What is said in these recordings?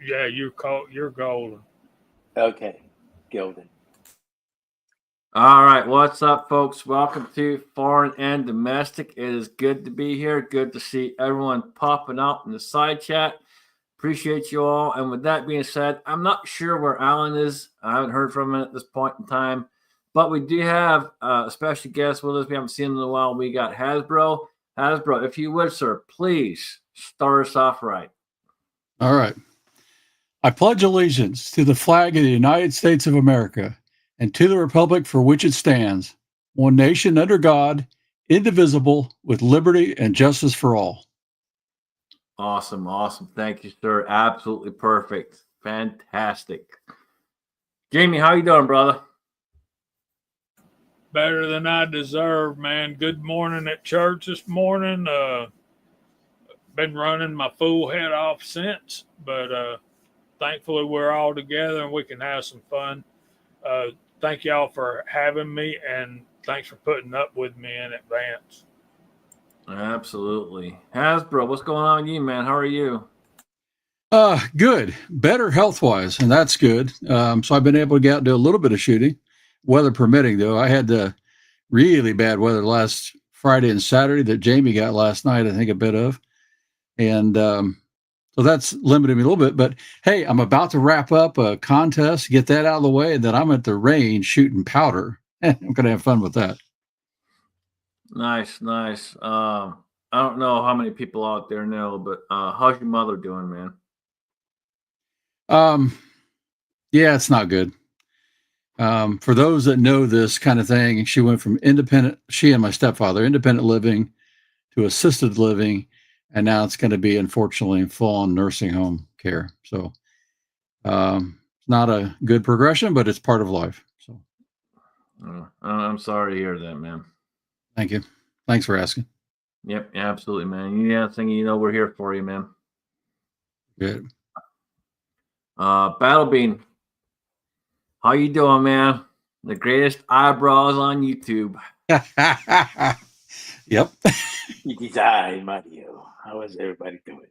Yeah, you're golden. Okay, golden. All right, what's up, folks? Welcome to Foreign and Domestic. It is good to be here. Good to see everyone popping out in the side chat. Appreciate you all. And with that being said, I'm not sure where Alan is. I haven't heard from him at this point in time. But we do have a special guest with us. We haven't seen him in a while. We got Hasbro. Hasbro, if you would, sir, please start us off right. All right. I pledge allegiance to the flag of the United States of America and to the republic for which it stands, one nation under God, indivisible, with liberty and justice for all. Awesome. Thank you, sir. Absolutely perfect. Fantastic. Jamie, how you doing, brother? Better than I deserve, man. Good morning at church this morning. Been running my fool head off since, but thankfully we're all together and we can have some fun. Thank y'all for having me, and thanks for putting up with me in advance. Absolutely. Hasbro, what's going on with you, man? How are you? Good. Better health-wise, and that's good. So I've been able to get out and do a little bit of shooting, weather permitting, though. I had the really bad weather last Friday and Saturday that Jamie got last night, I think a bit of. And so that's limited me a little bit. But, hey, I'm about to wrap up a contest, get that out of the way, and then I'm at the range shooting powder. I'm going to have fun with that. Nice. I don't know how many people out there know, but how's your mother doing, man? Yeah, it's not good. For those that know this kind of thing, she went from she and my stepfather, independent living to assisted living, and now it's going to be, unfortunately, full-on nursing home care. So it's not a good progression, but it's part of life. So I'm sorry to hear that, man. Thank you. Thanks for asking. Yep, absolutely, man. You need anything, we're here for you, man. Good. Battle Bean, how you doing, man? The greatest eyebrows on YouTube. Yep. Hi, Mario. How is everybody doing?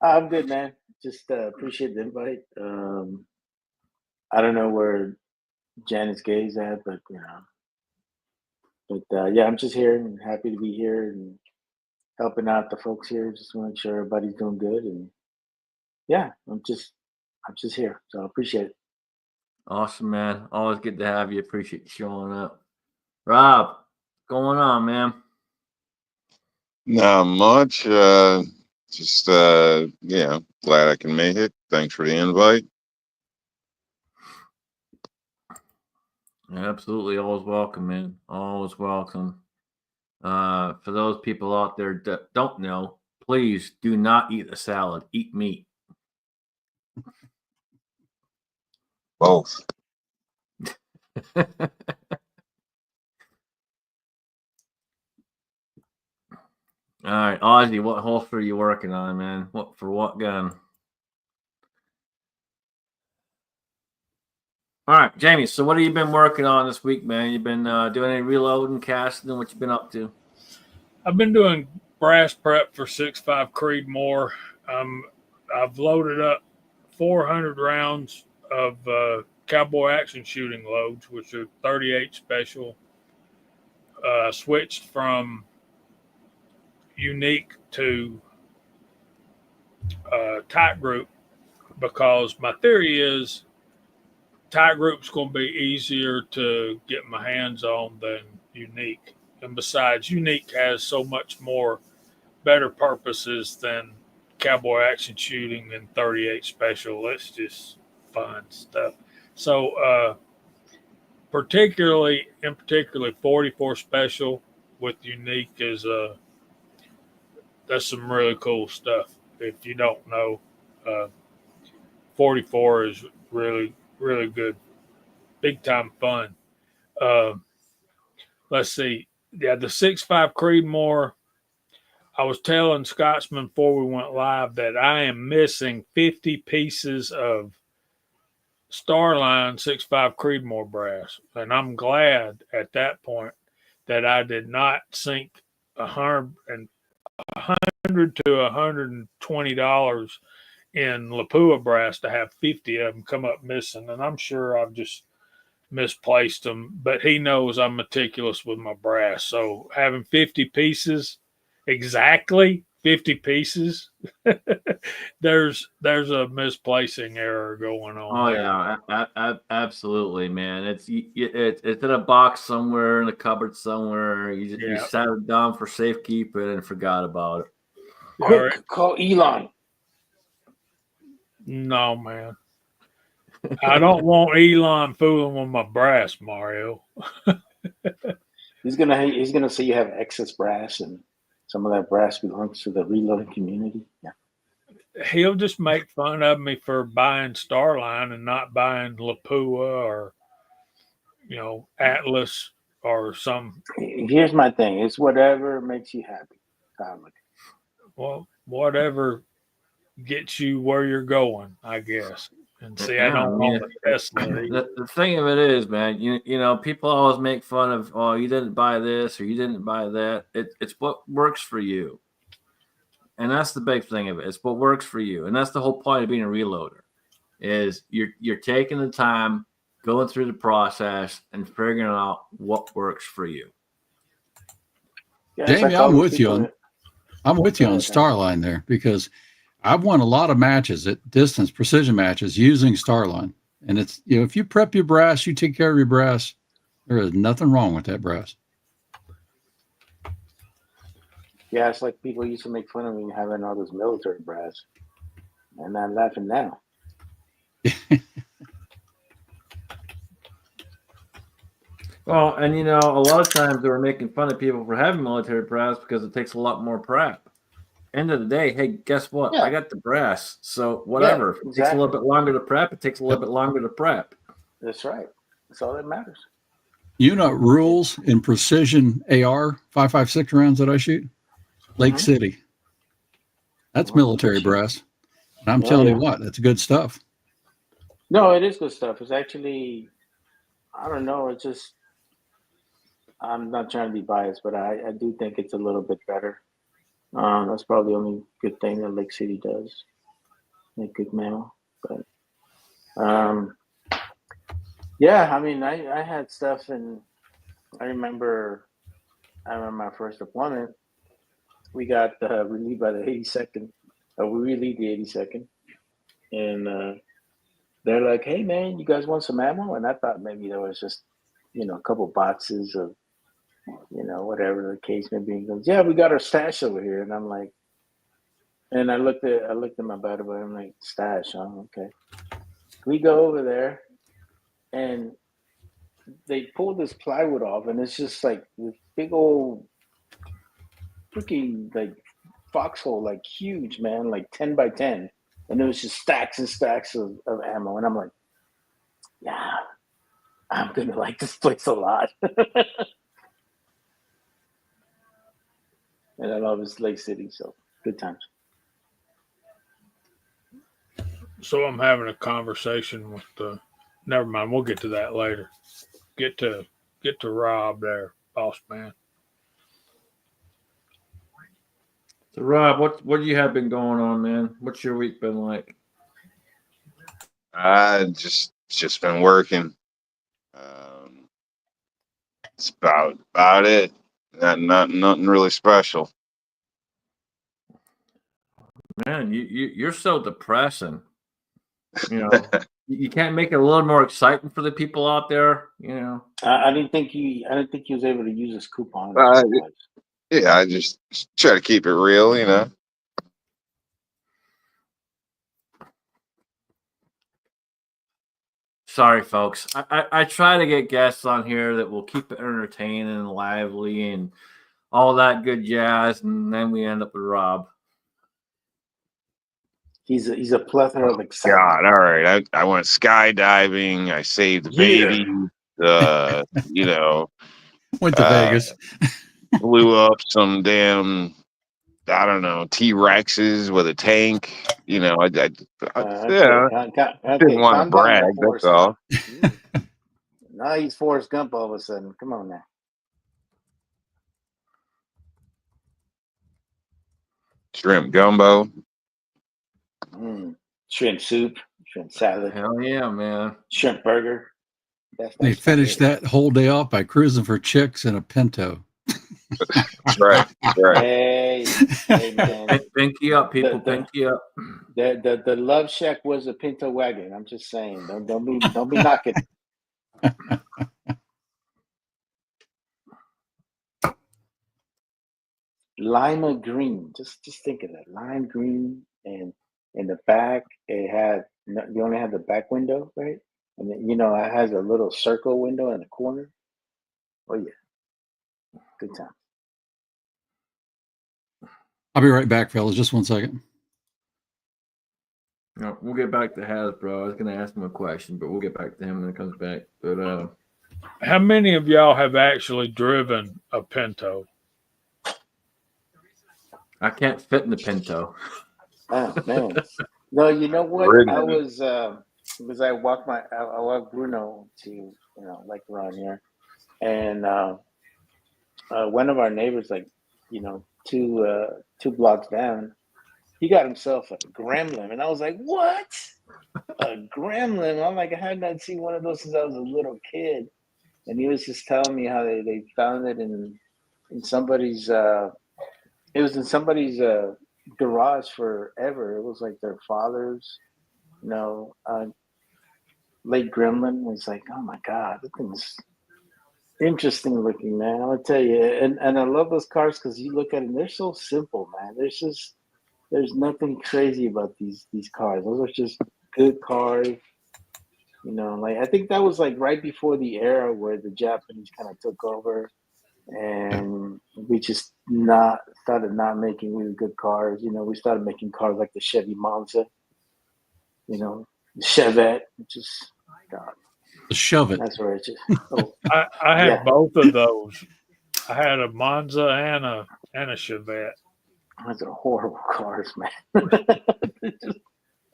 I'm good, man. Just appreciate the invite. I don't know where Janice Gay's at, but yeah, I'm just here and happy to be here and helping out the folks here. Just want to make sure everybody's doing good, and yeah, I'm just here, so I appreciate it. Awesome, man. Always good to have you. Appreciate you showing up. Rob, what's going on, man? Not much. Just glad I can make it. Thanks for the invite. Absolutely, always welcome, man. Always welcome. For those people out there that don't know, please do not eat a salad. Eat meat. Both. All right, Ozzy, what holster are you working on, man? What gun? All right, Jamie. So, what have you been working on this week, man? You been doing any reloading, casting? What you been up to? I've been doing brass prep for 6.5 Creedmoor. I've loaded up 400 rounds of cowboy action shooting loads, which are 38 special. Switched from unique to tight group because my theory is tight group's going to be easier to get my hands on than unique. And besides, unique has so much more better purposes than cowboy action shooting and 38 special. It's just fun stuff. So, particularly 44 special with unique is that's some really cool stuff. If you don't know, 44 is really, really good. Big time fun. Let's see. Yeah, the 6.5 Creedmoor, I was telling Scotsman before we went live that I am missing 50 pieces of Starline 6.5 Creedmoor brass. And I'm glad at that point that I did not sink $100 to $120 in Lapua brass to have 50 of them come up missing, and I'm sure I've just misplaced them. But he knows I'm meticulous with my brass, so having 50 pieces, exactly 50 pieces, there's a misplacing error going on Oh there. yeah, absolutely, man. It's in a box somewhere in a cupboard somewhere. You Yeah. sat it down for safekeeping and forgot about it. Quick, call Elon. No, man. I don't want Elon fooling with my brass, Mario. He's gonna say you have excess brass, and some of that brass belongs to the reloading community. Yeah. He'll just make fun of me for buying Starline and not buying Lapua or, Atlas or some. Here's my thing: it's whatever makes you happy. Well, whatever gets you where you're going, I guess. And see, I don't want the Tesla. The thing of it is, man, you know, people always make fun of, oh, you didn't buy this or you didn't buy that. It's what works for you. And that's the big thing of it. It's what works for you. And that's the whole point of being a reloader is you're taking the time, going through the process and figuring out what works for you. Yeah, Jamie, like I'm with you on Starline there because I've won a lot of matches at distance precision matches using Starline. And it's, if you prep your brass, you take care of your brass, there is nothing wrong with that brass. Yeah, it's like people used to make fun of me having all this military brass. And I'm laughing now. Well, and a lot of times they were making fun of people for having military brass because it takes a lot more prep. End of the day, hey, guess what? Yeah. I got the brass, so whatever. Yeah, exactly. It takes a little bit longer to prep. It takes a little bit longer to prep. That's right. That's all that matters. Rules in precision AR 5.56 rounds that I shoot? Lake City. That's military brass. And I'm telling you what, that's good stuff. No, it is good stuff. It's actually, I don't know. It's just, I'm not trying to be biased, but I do think it's a little bit better. That's probably the only good thing that Lake City does. Make good mail. But, yeah, I mean, I had stuff, and I remember my first deployment. We got relieved by the 82nd. We relieved the 82nd. And they're like, hey, man, you guys want some ammo? And I thought maybe there was just, a couple boxes of, whatever the case may be. He goes, yeah, we got our stash over here. And I'm like, and I looked at my battle boy. I'm like, stash, huh? Okay. We go over there, and they pull this plywood off, and it's just like this big old freaking like foxhole, like huge, man, like 10 by 10. And it was just stacks and stacks of ammo. And I'm like, yeah, I'm going to like this place a lot. And I love this Lake City, so good times. So I'm having a conversation with never mind, we'll get to that later. Get to Rob there, boss man. So Rob, what do you have been going on, man? What's your week been like? Just been working. It's about it. Nothing really special. Man, you're so depressing. You can't make it a little more exciting for the people out there. I didn't think he was able to use his coupon. Yeah, I just try to keep it real, Sorry, folks. I try to get guests on here that will keep it entertaining and lively and all that good jazz, and then we end up with Rob. He's a plethora of excitement. God, all right. I went skydiving. I saved the baby. Went to Vegas. Blew up some damn, I don't know, T-Rexes with a tank. I didn't want to brag. That's all. Now he's Forrest Gump all of a sudden. Come on now. Shrimp gumbo. shrimp soup, shrimp salad, Hell yeah, man. shrimp burger. They That's about finished it. that whole day off by cruising for chicks in a Pinto. That's right. That's right. Hey, man. Pinky up, people. The, Pinky up. the Love Shack was a Pinto wagon. I'm just saying. Don't be knocking. Lima green. Just think of that. Lime green, and in the back it had you only had the back window, right? And then, it has a little circle window in the corner. Oh yeah, good time. I'll be right back, fellas. Just one second. No, we'll get back to Hasbro. I was going to ask him a question, but we'll get back to him when it comes back. But How many of y'all have actually driven a Pinto? I can't fit in the Pinto. Oh man. No, you know what? Ridden I in it. was because I walked Bruno to like around here, and one of our neighbors, like two blocks down, he got himself a gremlin, and I was like, what? A gremlin? I'm like, I had not seen one of those since I was a little kid, and he was just telling me how they found it in somebody's it was in somebody's garage forever. It was like their father's, late gremlin. It's like, oh my god, that thing's interesting looking, man. I'm gonna tell you, and I love those cars because you look at them, they're so simple, man. There's nothing crazy about these cars. Those are just good cars. Like I think that was like right before the era where the Japanese kind of took over, and we just started not making really good cars. We started making cars like the Chevy Monza, the Chevette, which is God, Shove it. that's where it's just I had Yeah. both of those. I had a Monza and a Chevette. those are horrible cars, man.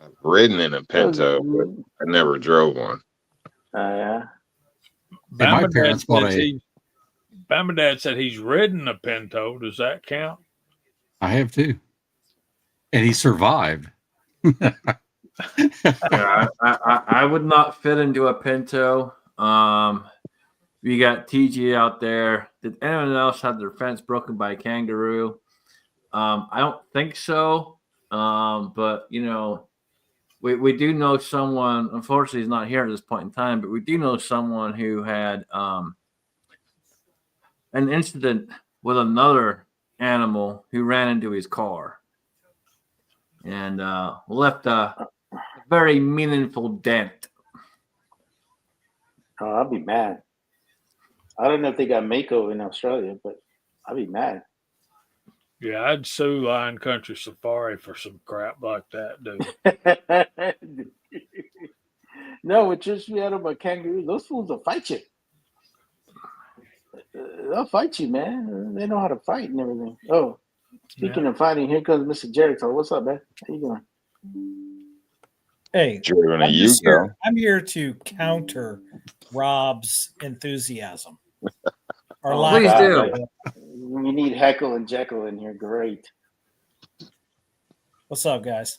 I've ridden in a Pinto, but I never drove one. Yeah. Hey, my parents bought Bama Dad said he's ridden a Pinto. Does that count? I have too. And he survived. Yeah, I would not fit into a Pinto. We got TG out there. Did anyone else have their fence broken by a kangaroo? I don't think so. But we do know someone. Unfortunately, he's not here at this point in time. But we do know someone who had an incident with another animal who ran into his car and left a very meaningful dent. Oh, I'll be mad. I don't know if they got Mako in Australia, but I'll be mad. Yeah, I'd sue Lion Country Safari for some crap like that, dude. No, it's just we had a kangaroo. Those fools will fight you. They'll fight you, man. They know how to fight and everything. Oh, speaking of fighting, here comes Mr. Jericho. What's up, man? How you doing? Hey, Driven a I'm Yugo. I'm here to counter Rob's enthusiasm. Or Oh, lack Please of do. it. We need Heckle and Jekyll in here. Great. What's up, guys?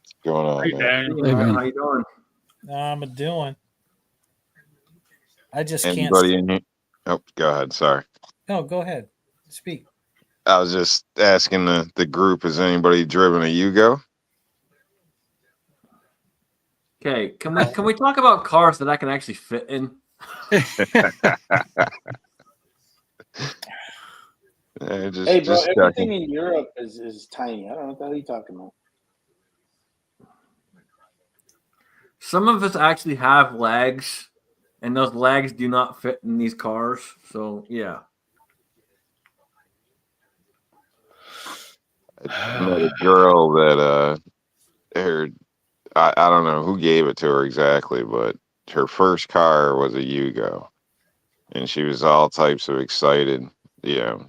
What's going on, Hey, man? Daniel. Hey, man. How you doing? I'm doing. I just Anybody can't. in here? Oh, go ahead. Sorry. No, go ahead. Speak. I was just asking the group, has anybody driven a Yugo? Okay, can we talk about cars that I can actually fit in? Just, Hey, bro, just everything checking. in Europe is tiny. I don't know what the hell you're talking about. Some of us actually have legs, and those legs do not fit in these cars. So yeah. I met a girl that I don't know who gave it to her exactly, but her first car was a Yugo, and she was all types of excited,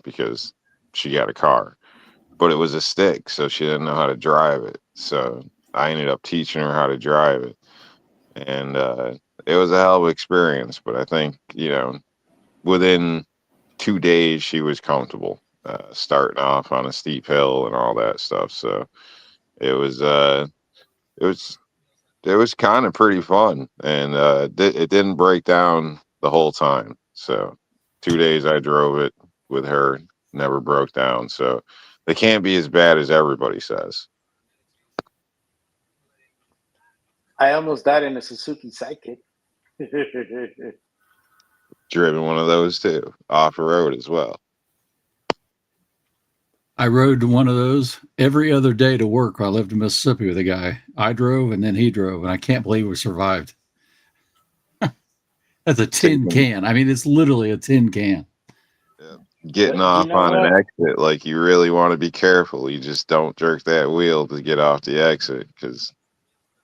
because she got a car, but it was a stick, so she didn't know how to drive it. So I ended up teaching her how to drive it, and it was a hell of an experience. But I think within 2 days she was comfortable starting off on a steep hill and all that stuff. So it was it was kind of pretty fun, and it didn't break down the whole time. So 2 days I drove it with her, never broke down. So they can't be as bad as everybody says. I almost died in a Suzuki Sidekick. Driven one of those too, off road as well. I rode one of those every other day to work while I lived in Mississippi with a guy. I drove and then he drove, and I can't believe we survived. That's a tin Taking, can. I mean, it's literally a tin can. getting But you off know on an what? exit, like you really want to be careful. You just don't jerk that wheel to get off the exit because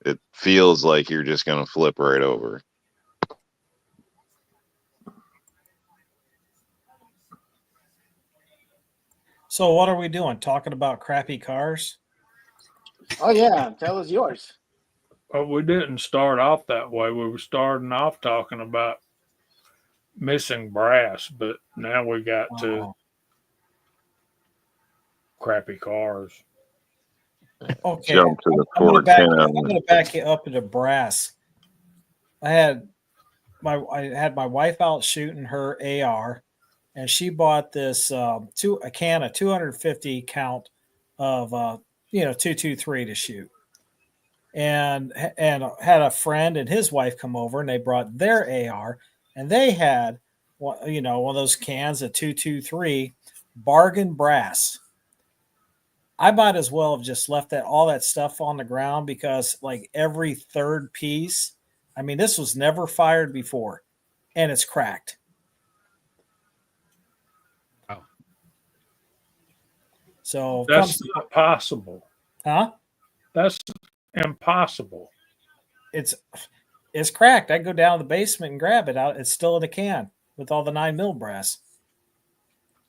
it feels like you're just going to flip right over. So what are we doing? Talking about crappy cars? Oh yeah, tell us yours. Well, we didn't start off that way. We were starting off talking about missing brass, but now we got to Oh, crappy cars. okay. Jump to the I'm gonna Ford back. I'm Pinto. gonna back you up into brass. I had my wife out shooting her AR, and she bought this a can of 250 count of 223 to shoot, and had a friend and his wife come over, and they brought their AR, and they had one of those cans of 223 bargain brass. I might as well have just left all that stuff on the ground because like every third piece, I mean, this was never fired before, and it's cracked. Wow. So That's not possible. huh? That's impossible. It's cracked. I go down to the basement and grab it out. It's still in a can with all the 9mm brass.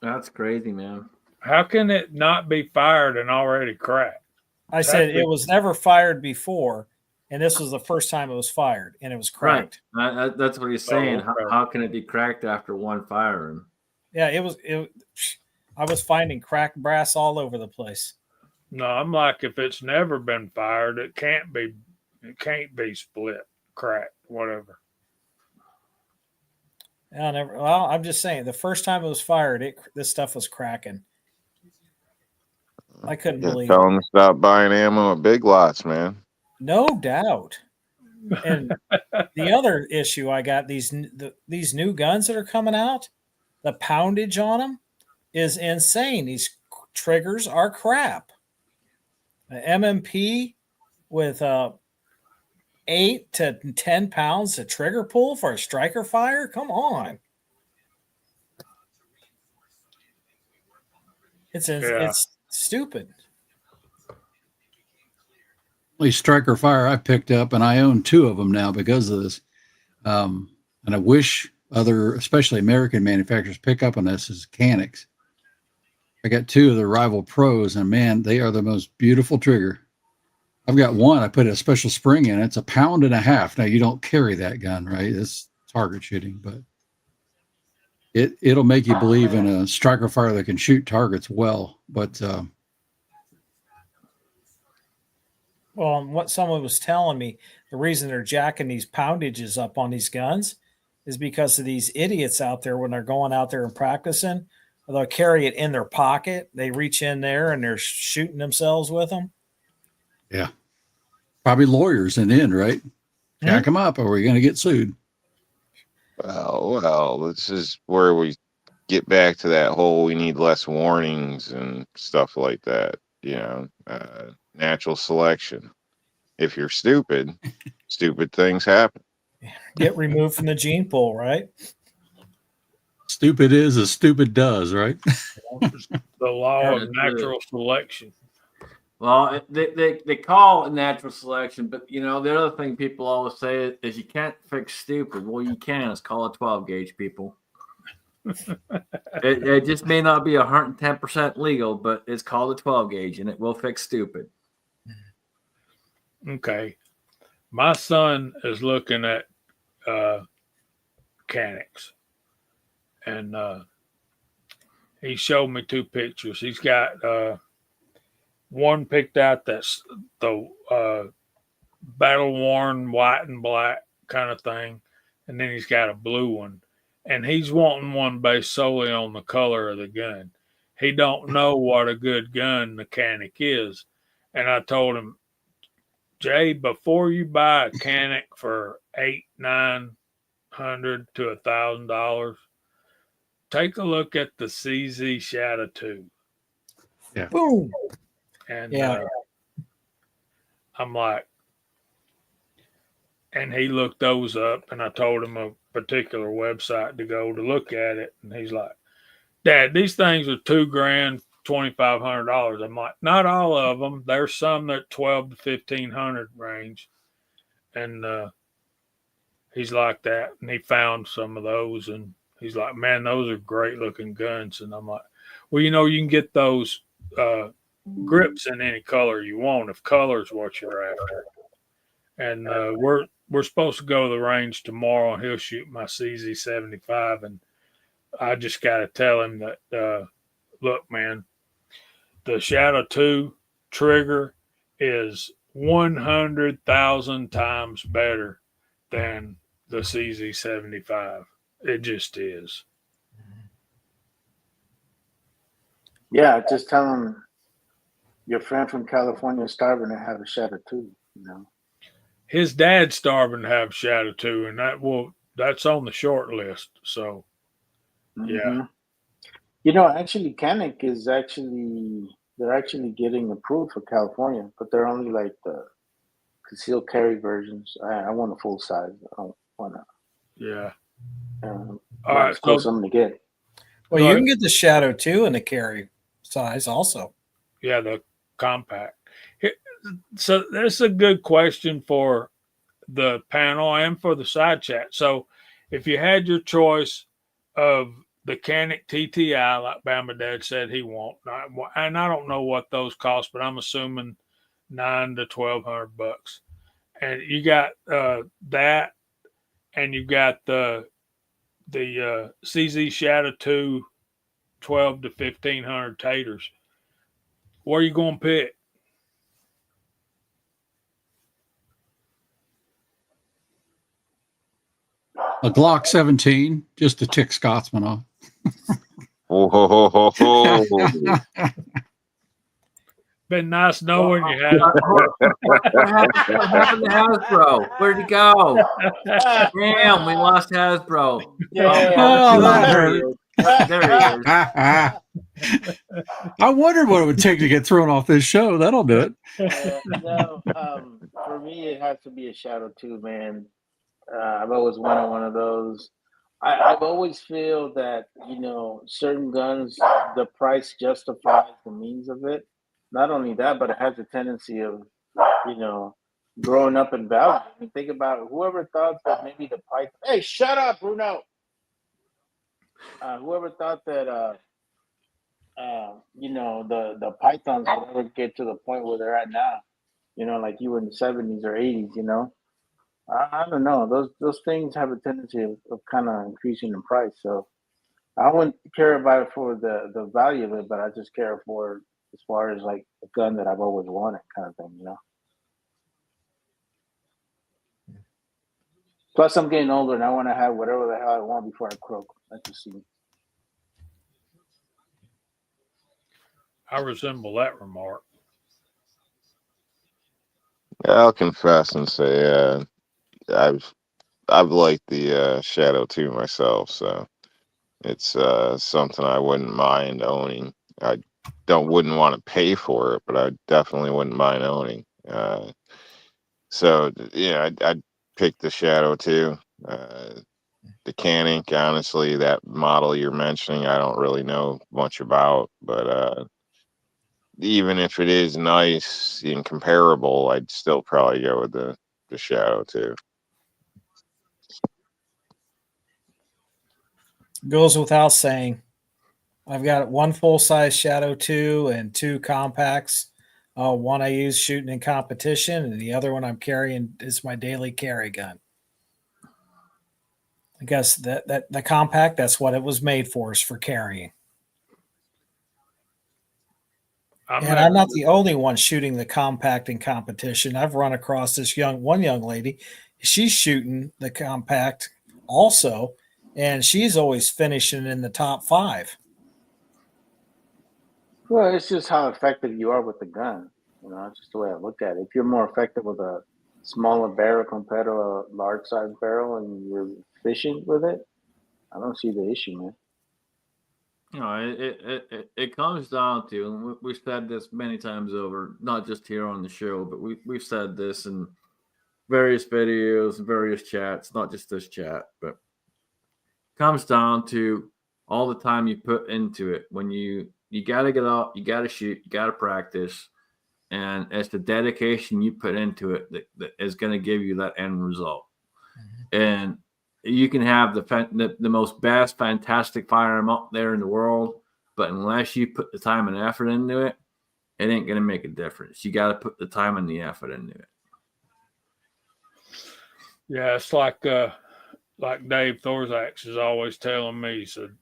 That's crazy, man. How can it not be fired and already cracked? I said it was never fired before, and this was the first time it was fired, and it was cracked. Right. That's what he's saying. Oh, okay. How can it be cracked after one firing? Yeah, it was. I was finding cracked brass all over the place. No, I'm like, if it's never been fired, it can't be split, cracked, whatever. Well, I'm just saying, the first time it was fired, this stuff was cracking. I couldn't believe Tell it. them to stop buying ammo at Big Lots, man. No doubt. And the other issue I got, these new guns that are coming out, the poundage on them is insane. These triggers are crap. An MMP with 8 to 10 pounds of trigger pull for a striker fire? Come on. It's stupid. Only striker fire I picked up, and I own 2 of them now because of this. And I wish other, especially American manufacturers, pick up on this as Canics. I got 2 of the rival pros, and man, they are the most beautiful trigger. I've got one. I put a special spring in. It's 1.5 pounds. Now you don't carry that gun, right? It's target shooting, but it'll make you believe in a striker fire that can shoot targets well. But Well, what someone was telling me, the reason they're jacking these poundages up on these guns is because of these idiots out there when they're going out there and practicing. They'll carry it in their pocket. They reach in there and they're shooting themselves with them. yeah, probably lawyers in, right? Jack them up, or we're going to get sued. Well, this is where we get back to that whole we need less warnings and stuff like that. Natural selection. If you're stupid, stupid things happen. Get removed from the gene pool, right? Stupid is as stupid does, right? The law of natural selection. Well, they call it natural selection, but the other thing people always say is you can't fix stupid. Well, you can. It's called a 12 gauge, people. it just may not be 110% legal, but it's called a 12 gauge, and it will fix stupid. Okay. My son is looking at mechanics, and he showed me 2 pictures. He's got one picked out that's the battle worn white and black kind of thing, and then he's got a blue one, and he's wanting one based solely on the color of the gun. He don't know what a good gun mechanic is, and I told him, Jay, before you buy a Canic for $800-900 to $1,000, take a look at the CZ Shadow 2. Boom. And Yeah. I'm like, and he looked those up, and I told him a particular website to go to look at it, and he's like, Dad, these things are $2,000, $2,500. I'm like, not all of them. There's some that 12 to 1,500 range, and he's like that, and he found some of those, and he's like, man, those are great looking guns. And I'm like, well, you know, you can get those grips in any color you want if color's what you're after. And we're supposed to go to the range tomorrow, and he'll shoot my CZ75, and I just got to tell him that, look, man, the Shadow 2 trigger is 100,000 times better than the CZ75. It just is. Yeah, just tell him your friend from California is starving to have a Shadow 2, you know. His dad's starving to have Shadow 2, and that's on the short list. So, yeah. You know, actually, Canic is they're actually getting approved for California, but they're only like the concealed carry versions. I want a full size. I don't want to. Yeah. All right, so something to get. Well, you can get the Shadow 2 in the carry size also. Yeah, the compact. So that's a good question for the panel and for the side chat. So if you had your choice of the Canic TTI, like Bama Dad said he won't, and I don't know what those cost, but I'm assuming $900 to $1,200. And you got that, and you got the CZ Shadow 2 12 to 1,500 taters. What are you going to pick? A Glock 17, just to tick Scotsman off. Been nice knowing you. Had what happened to Hasbro? Where'd he go? Damn, we lost Hasbro. Oh, that hurt. There he is. I wondered what it would take to get thrown off this show. That'll do it. No, for me, it has to be a Shadow 2, man. I've always wanted one of those. I've always feel that, you know, certain guns, the price justifies the means of it. Not only that, but it has a tendency of, you know, growing up in value. I mean, think about whoever thought that maybe the Python. Hey, shut up, Bruno. Whoever thought that, you know, the Pythons will ever get to the point where they're at now. You know, like you were in the 70s or 80s. You know. I don't know. Those things have a tendency of kind of increasing in price. So I wouldn't care about it for the value of it, but I just care for as far as like a gun that I've always wanted, kind of thing, you know. Plus, I'm getting older, and I want to have whatever the hell I want before I croak. That's just me. I resemble that remark. I'll confess and say, I've liked the Shadow 2 myself, so it's something I wouldn't mind owning. I wouldn't want to pay for it, but I definitely wouldn't mind owning. So yeah, I'd pick the Shadow 2. The Canic, honestly, that model you're mentioning, I don't really know much about, but even if it is nice and comparable, I'd still probably go with the Shadow 2. Goes without saying. I've got one full-size Shadow 2 and 2 compacts. One I use shooting in competition, and the other one I'm carrying is my daily carry gun. I guess that the compact, that's what it was made for, is for carrying. I'm not the only one shooting the compact in competition. I've run across this one young lady. She's shooting the compact also, and she's always finishing in the top 5. Well, it's just how effective you are with the gun. It's just the way I look at it. If you're more effective with a smaller barrel compared to a large size barrel and you're efficient with it, I don't see the issue, man. It comes down to, and we've said this many times over, not just here on the show, but we've said this in various videos, various chats, not just this chat, but it comes down to all the time you put into it. When you got to get out, you got to shoot, you got to practice, and it's the dedication you put into it that is going to give you that end result. Mm-hmm. And you can have the most best, fantastic firearm up there in the world, but unless you put the time and effort into it, it ain't going to make a difference. You got to put the time and the effort into it. Yeah, it's like Dave Thorzak's is always telling me. He said,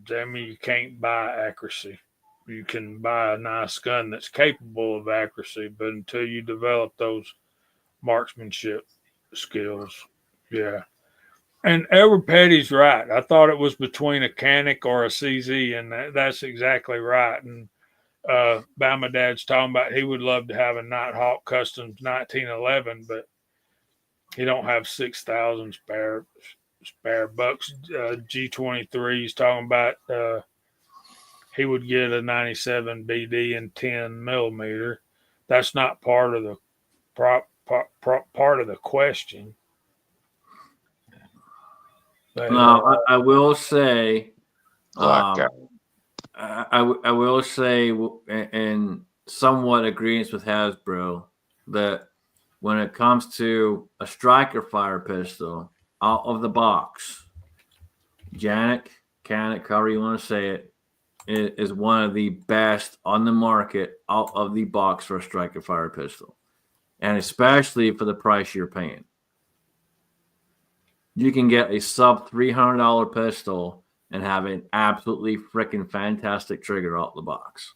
"Jamie, you can't buy accuracy. You can buy a nice gun that's capable of accuracy, but until you develop those marksmanship skills, yeah." And Edward Petty's right. I thought it was between a Canic or a CZ, and that's exactly right. And Bama Dad's talking about he would love to have a Nighthawk Customs 1911, but he don't have 6,000 spare bucks. G23 he's talking about he would get a 97 BD and 10 millimeter. That's not part of the part of the question. But, no, I will say, Blackout. I will say, in somewhat agreement with Hasbro, that when it comes to a striker fire pistol out of the box, Janik, Canic, however you want to say it, is one of the best on the market out of the box for a striker fire pistol, and especially for the price you're paying. You can get a sub $300 pistol and have an absolutely freaking fantastic trigger out the box.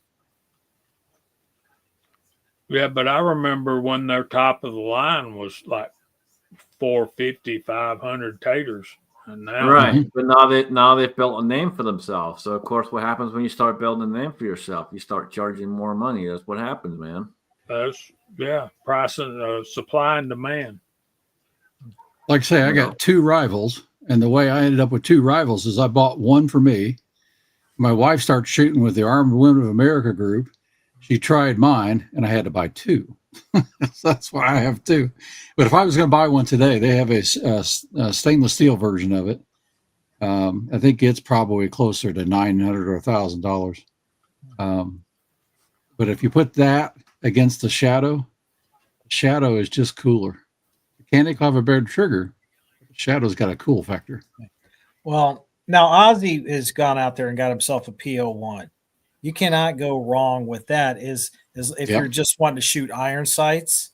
Yeah, but I remember when their top of the line was like 450, 500 taters. And now, right. But now they've built a name for themselves. So of course, what happens when you start building a name for yourself? You start charging more money. That's what happens, man. That's price and supply and demand. Like I say, I got 2 rivals, and the way I ended up with 2 rivals is I bought one for me. My wife started shooting with the Armed Women of America group. She tried mine, and I had to buy 2. So that's why I have 2. But if I was going to buy one today, they have a stainless steel version of it. I think it's probably closer to $900 or $1,000. But if you put that against the Shadow is just cooler. Mechanic will have a better trigger. Shadow's got a cool factor. Well, now Ozzy has gone out there and got himself a PO1. You cannot go wrong with that. Is if you're just wanting to shoot iron sights,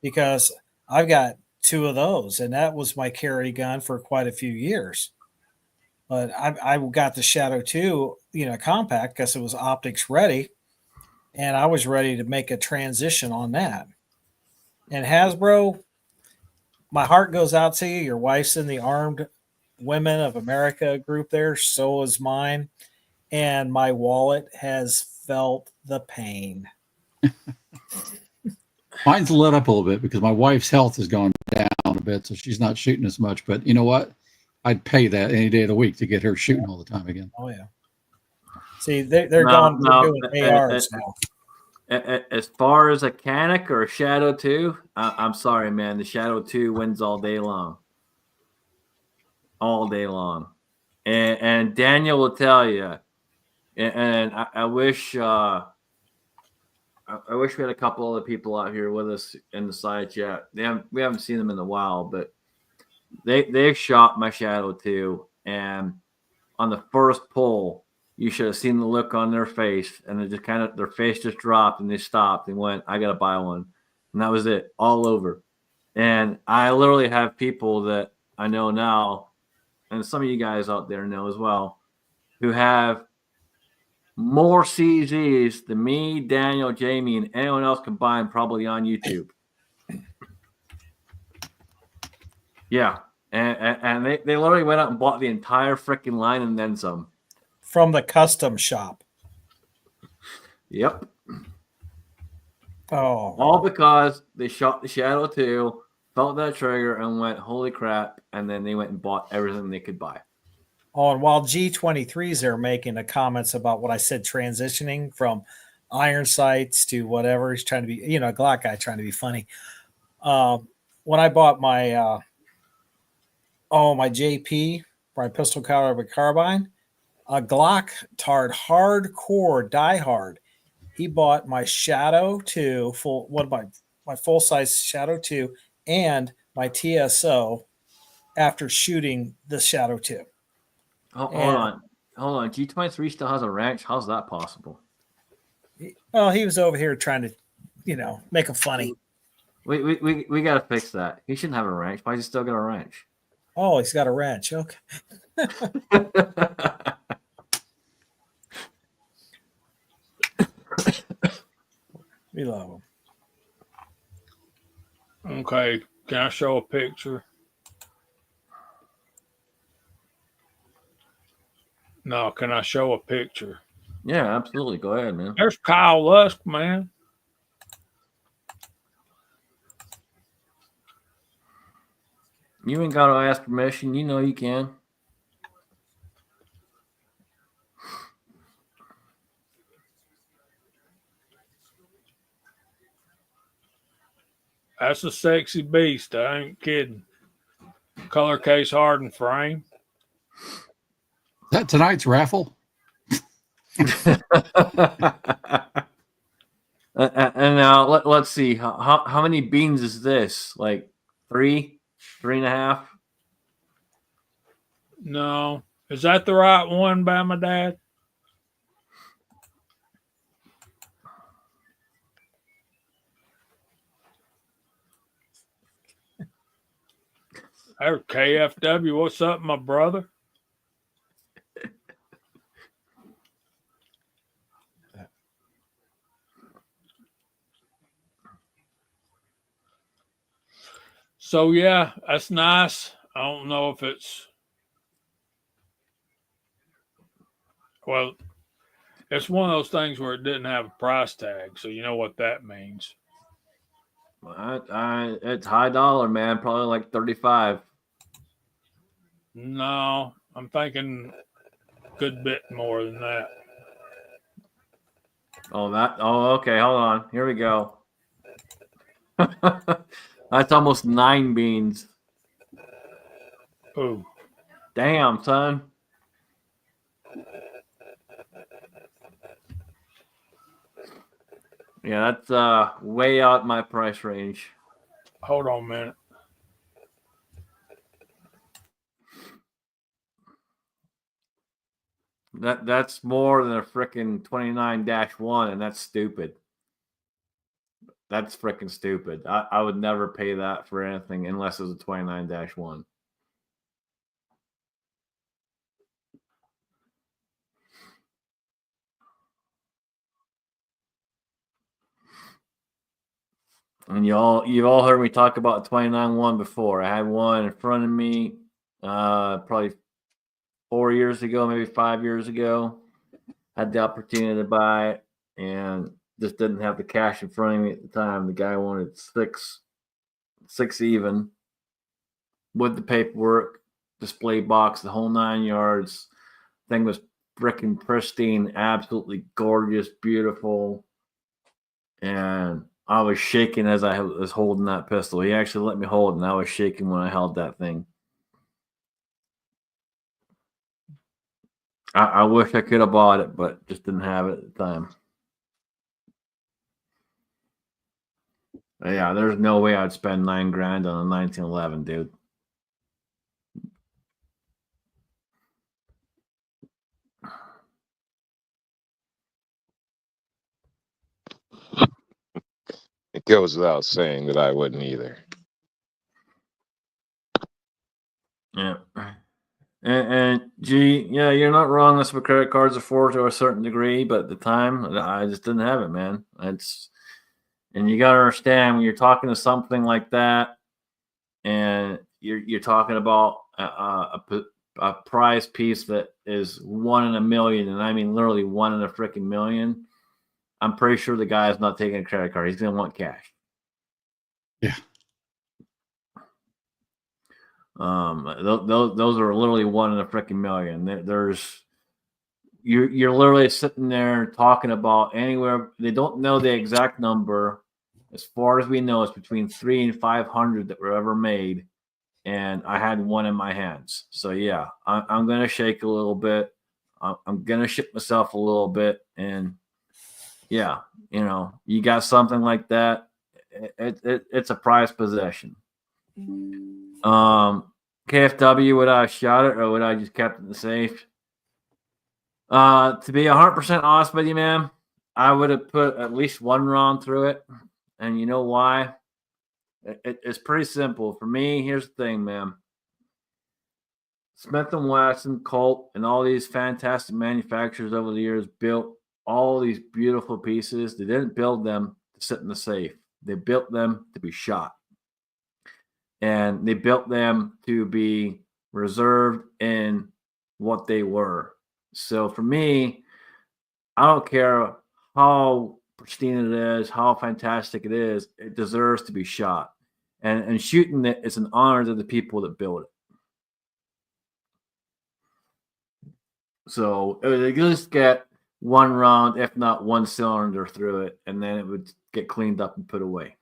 because I've got 2 of those, and that was my carry gun for quite a few years. But I got the Shadow 2, compact, because it was optics ready, and I was ready to make a transition on that. And Hasbro, my heart goes out to you. Your wife's in the Armed Women of America group there. So is mine. And my wallet has felt the pain. Mine's lit up a little bit because my wife's health has gone down a bit, so she's not shooting as much. But you know what? I'd pay that any day of the week to get her shooting all the time again. Oh, yeah. See, they're doing ARs now. As far as a Canic or a Shadow 2, I'm sorry, man. The Shadow 2 wins all day long. All day long. And Daniel will tell you, and I wish we had a couple other people out here with us in the side chat. We haven't seen them in a while, but they've shot my Shadow 2, and on the first pull, you should have seen the look on their face, and they just their face just dropped, and they stopped and went, "I gotta buy one," and that was it, all over. And I literally have people that I know now, and some of you guys out there know as well, who have more CZs than me, Daniel, Jamie, and anyone else combined probably on YouTube. Yeah. And they literally went out and bought the entire freaking line and then some. From the custom shop. Yep. Oh. All because they shot the Shadow 2, felt that trigger, and went, holy crap, and then they went and bought everything they could buy. Oh, and while G23s are making the comments about what I said, transitioning from iron sights to whatever, he's trying to be, a Glock guy trying to be funny. When I bought my my JP, my pistol carbine, a Glock tard hardcore diehard. He bought my Shadow 2 my full size Shadow 2 and my TSO after shooting the Shadow 2. Hold on. G23 still has a ranch. How's that possible? Well, he was over here trying to, make him funny. We got to fix that. He shouldn't have a ranch. Why does he still got a ranch? Oh, he's got a ranch. Okay. We love him. Okay, can I show a picture? No, can I show a picture? Yeah, absolutely. Go ahead, man. There's Kyle Lusk, man. You ain't got to ask permission. You know you can. That's a sexy beast. I ain't kidding. Color case hardened frame. Is that tonight's raffle? And now let's see. How many beans is this? Like 3.5? No. Is that the right one by my dad? There's KFW. What's up, my brother? So, yeah, that's nice. I don't know if it's... Well, it's one of those things where it didn't have a price tag, so you know what that means. It's high dollar, man. Probably like 35. No, I'm thinking a good bit more than that. Oh, okay. Hold on. Here we go. That's almost 9 beans. Ooh. Damn, son. Yeah, that's way out my price range. Hold on a minute. That's more than a freaking 29-1, and that's stupid. That's freaking stupid. I would never pay that for anything unless it was a 29-1. And you've all heard me talk about 29-1 before. I had one in front of me probably 4 years ago, maybe 5 years ago. Had the opportunity to buy it and just didn't have the cash in front of me at the time. The guy wanted six even with the paperwork, display box, the whole 9 yards. Thing was freaking pristine, absolutely gorgeous, beautiful. And I was shaking as I was holding that pistol. He actually let me hold it, and I was shaking when I held that thing. I wish I could have bought it, but just didn't have it at the time. Yeah, there's no way I'd spend $9,000 on a 1911, dude. It goes without saying that I wouldn't either. Yeah. And Gee, yeah, you're not wrong. That's what credit cards are for to a certain degree, but at the time, I just didn't have it, man. And you got to understand when you're talking to something like that, and you're talking about a prize piece that is 1 in a million, and I mean literally 1 in a freaking million. I'm pretty sure the guy is not taking a credit card. He's going to want cash. Yeah. Those are literally 1 in a freaking million. You're literally sitting there talking about anywhere. They don't know the exact number. As far as we know, it's between 300 and 500 that were ever made. And I had one in my hands. So yeah, I'm going to shake a little bit. I'm going to shit myself a little bit. And yeah, you got something like that. It's a prized possession. KFW, would I have shot it or would I just kept it in the safe? To be 100% honest with you, man, I would have put at least 1 round through it. And you know why? It's pretty simple. For me, here's the thing, man. Smith & Wesson, Colt, and all these fantastic manufacturers over the years built all these beautiful pieces. They didn't build them to sit in the safe. They built them to be shot. And they built them to be reserved in what they were. So for me, I don't care how pristine it is, how fantastic it is, it deserves to be shot. And shooting it is an honor to the people that build it. So it would at least get 1 round, if not 1 cylinder through it, and then it would get cleaned up and put away.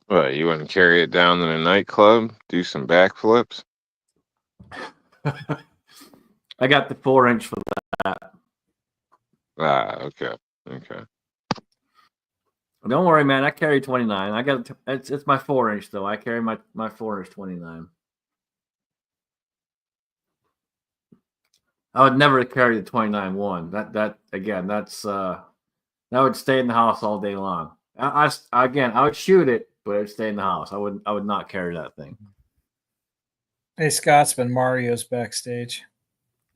What, you wouldn't carry it down to the nightclub, do some backflips? I got the 4-inch for that. Ah, okay. Don't worry, man. I carry 29. I got it's my 4-inch though. I carry my 4-inch 29. I would never carry the 29-1. That again, that's that would stay in the house all day long. I would shoot it, but it would stay in the house. I would not carry that thing. Hey, Scotsman, Mario's backstage.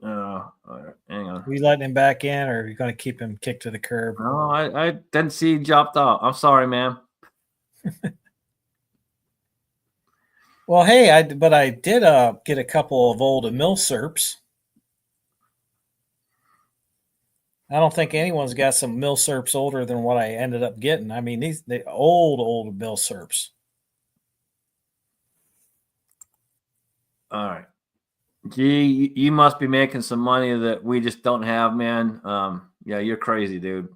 Hang on. We letting him back in, or are you going to keep him kicked to the curb? No, I didn't see he dropped off. I'm sorry, man. Well, hey, I did get a couple of old milsurps. I don't think anyone's got some milsurps older than what I ended up getting. I mean, the old milsurps. All right. Gee, you must be making some money that we just don't have, man. Yeah, you're crazy, dude.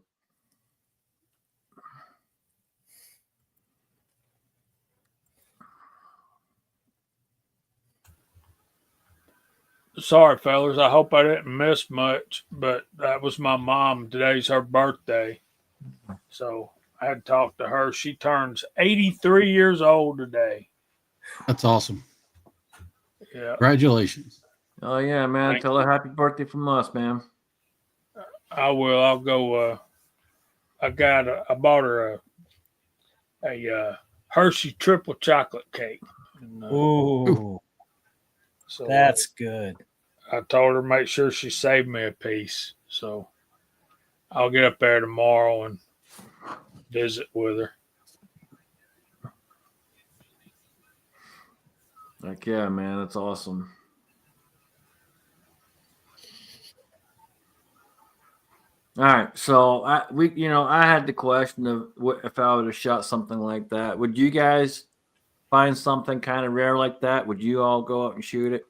Sorry, fellas. I hope I didn't miss much, but that was my mom. Today's her birthday. So I had to talk to her. She turns 83 years old today. That's awesome. Yeah. Congratulations. Oh yeah, man. Thank Tell her happy birthday from us, man. I will. I'll go. I bought her a Hershey triple chocolate cake. And, Ooh, so that's good. I told her to make sure she saved me a piece. So I'll get up there tomorrow and visit with her. Heck yeah, man. That's awesome. All right, so I had the question of what if I would have shot something like that. Would you guys find something kind of rare like that? Would you all go out and shoot it?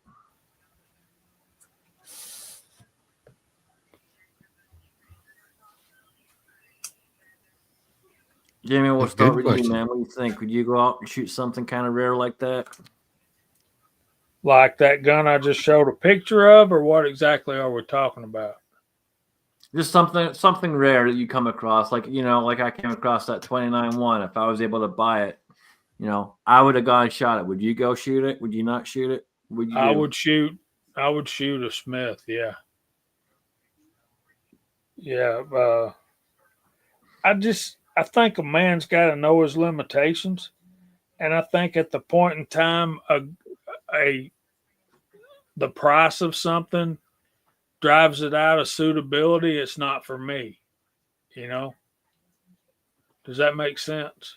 Jamie, we'll start with you, man. What do you think? Would you go out and shoot something kind of rare like that? Like that gun I just showed a picture of, or what exactly are we talking about? Just something rare that you come across, like I came across that 29-1. If I was able to buy it, I would have gone and shot it. Would you go shoot it? Would you not shoot it? I would shoot a Smith. Yeah. I think a man's got to know his limitations, and I think at the point in time, a the price of something drives it out of suitability. It's not for me. You know, does that make sense?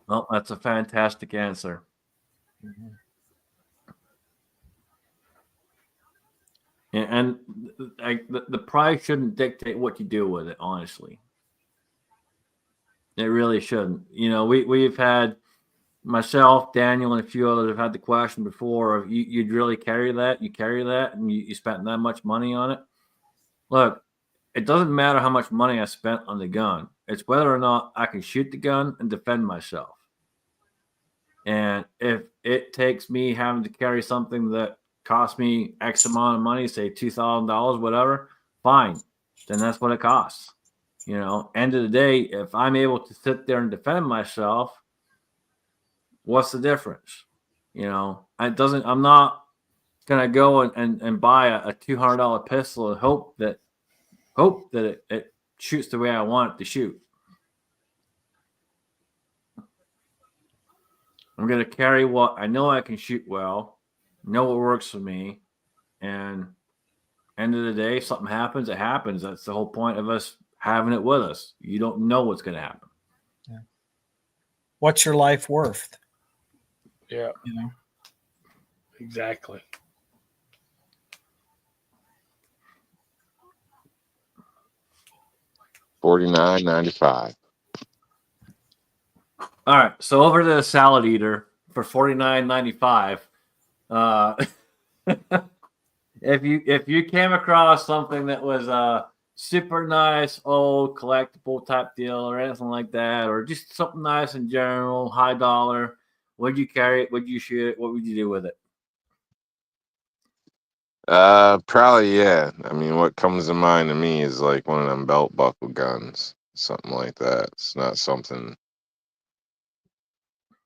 Well, that's a fantastic answer. And the price shouldn't dictate what you do with it, honestly. It really shouldn't. You know, we've had myself, Daniel, and a few others have had the question before of you'd really carry that? You carry that and you spent that much money on it? Look, it doesn't matter how much money I spent on the gun. It's whether or not I can shoot the gun and defend myself. And if it takes me having to carry something that costs me X amount of money, say $2,000, whatever, fine. Then that's what it costs. You know, end of the day, if I'm able to sit there and defend myself, what's the difference? You know, I'm not gonna go and buy a $200 pistol and hope that it shoots the way I want it to shoot. I'm going to carry what I know I can shoot well, know what works for me, and end of the day, if something happens, it happens. That's the whole point of us having it with us. You don't know what's going to happen. Yeah. What's your life worth? Yeah, You know, exactly. $49.95. All right, so over to the salad eater for $49.95. If you came across something that was a super nice old collectible type deal or anything like that, or just something nice in general, high dollar, would you carry it? Would you shoot it? What would you do with it? Probably, yeah. I mean, what comes to mind to me is like one of them belt buckle guns, something like that. It's not something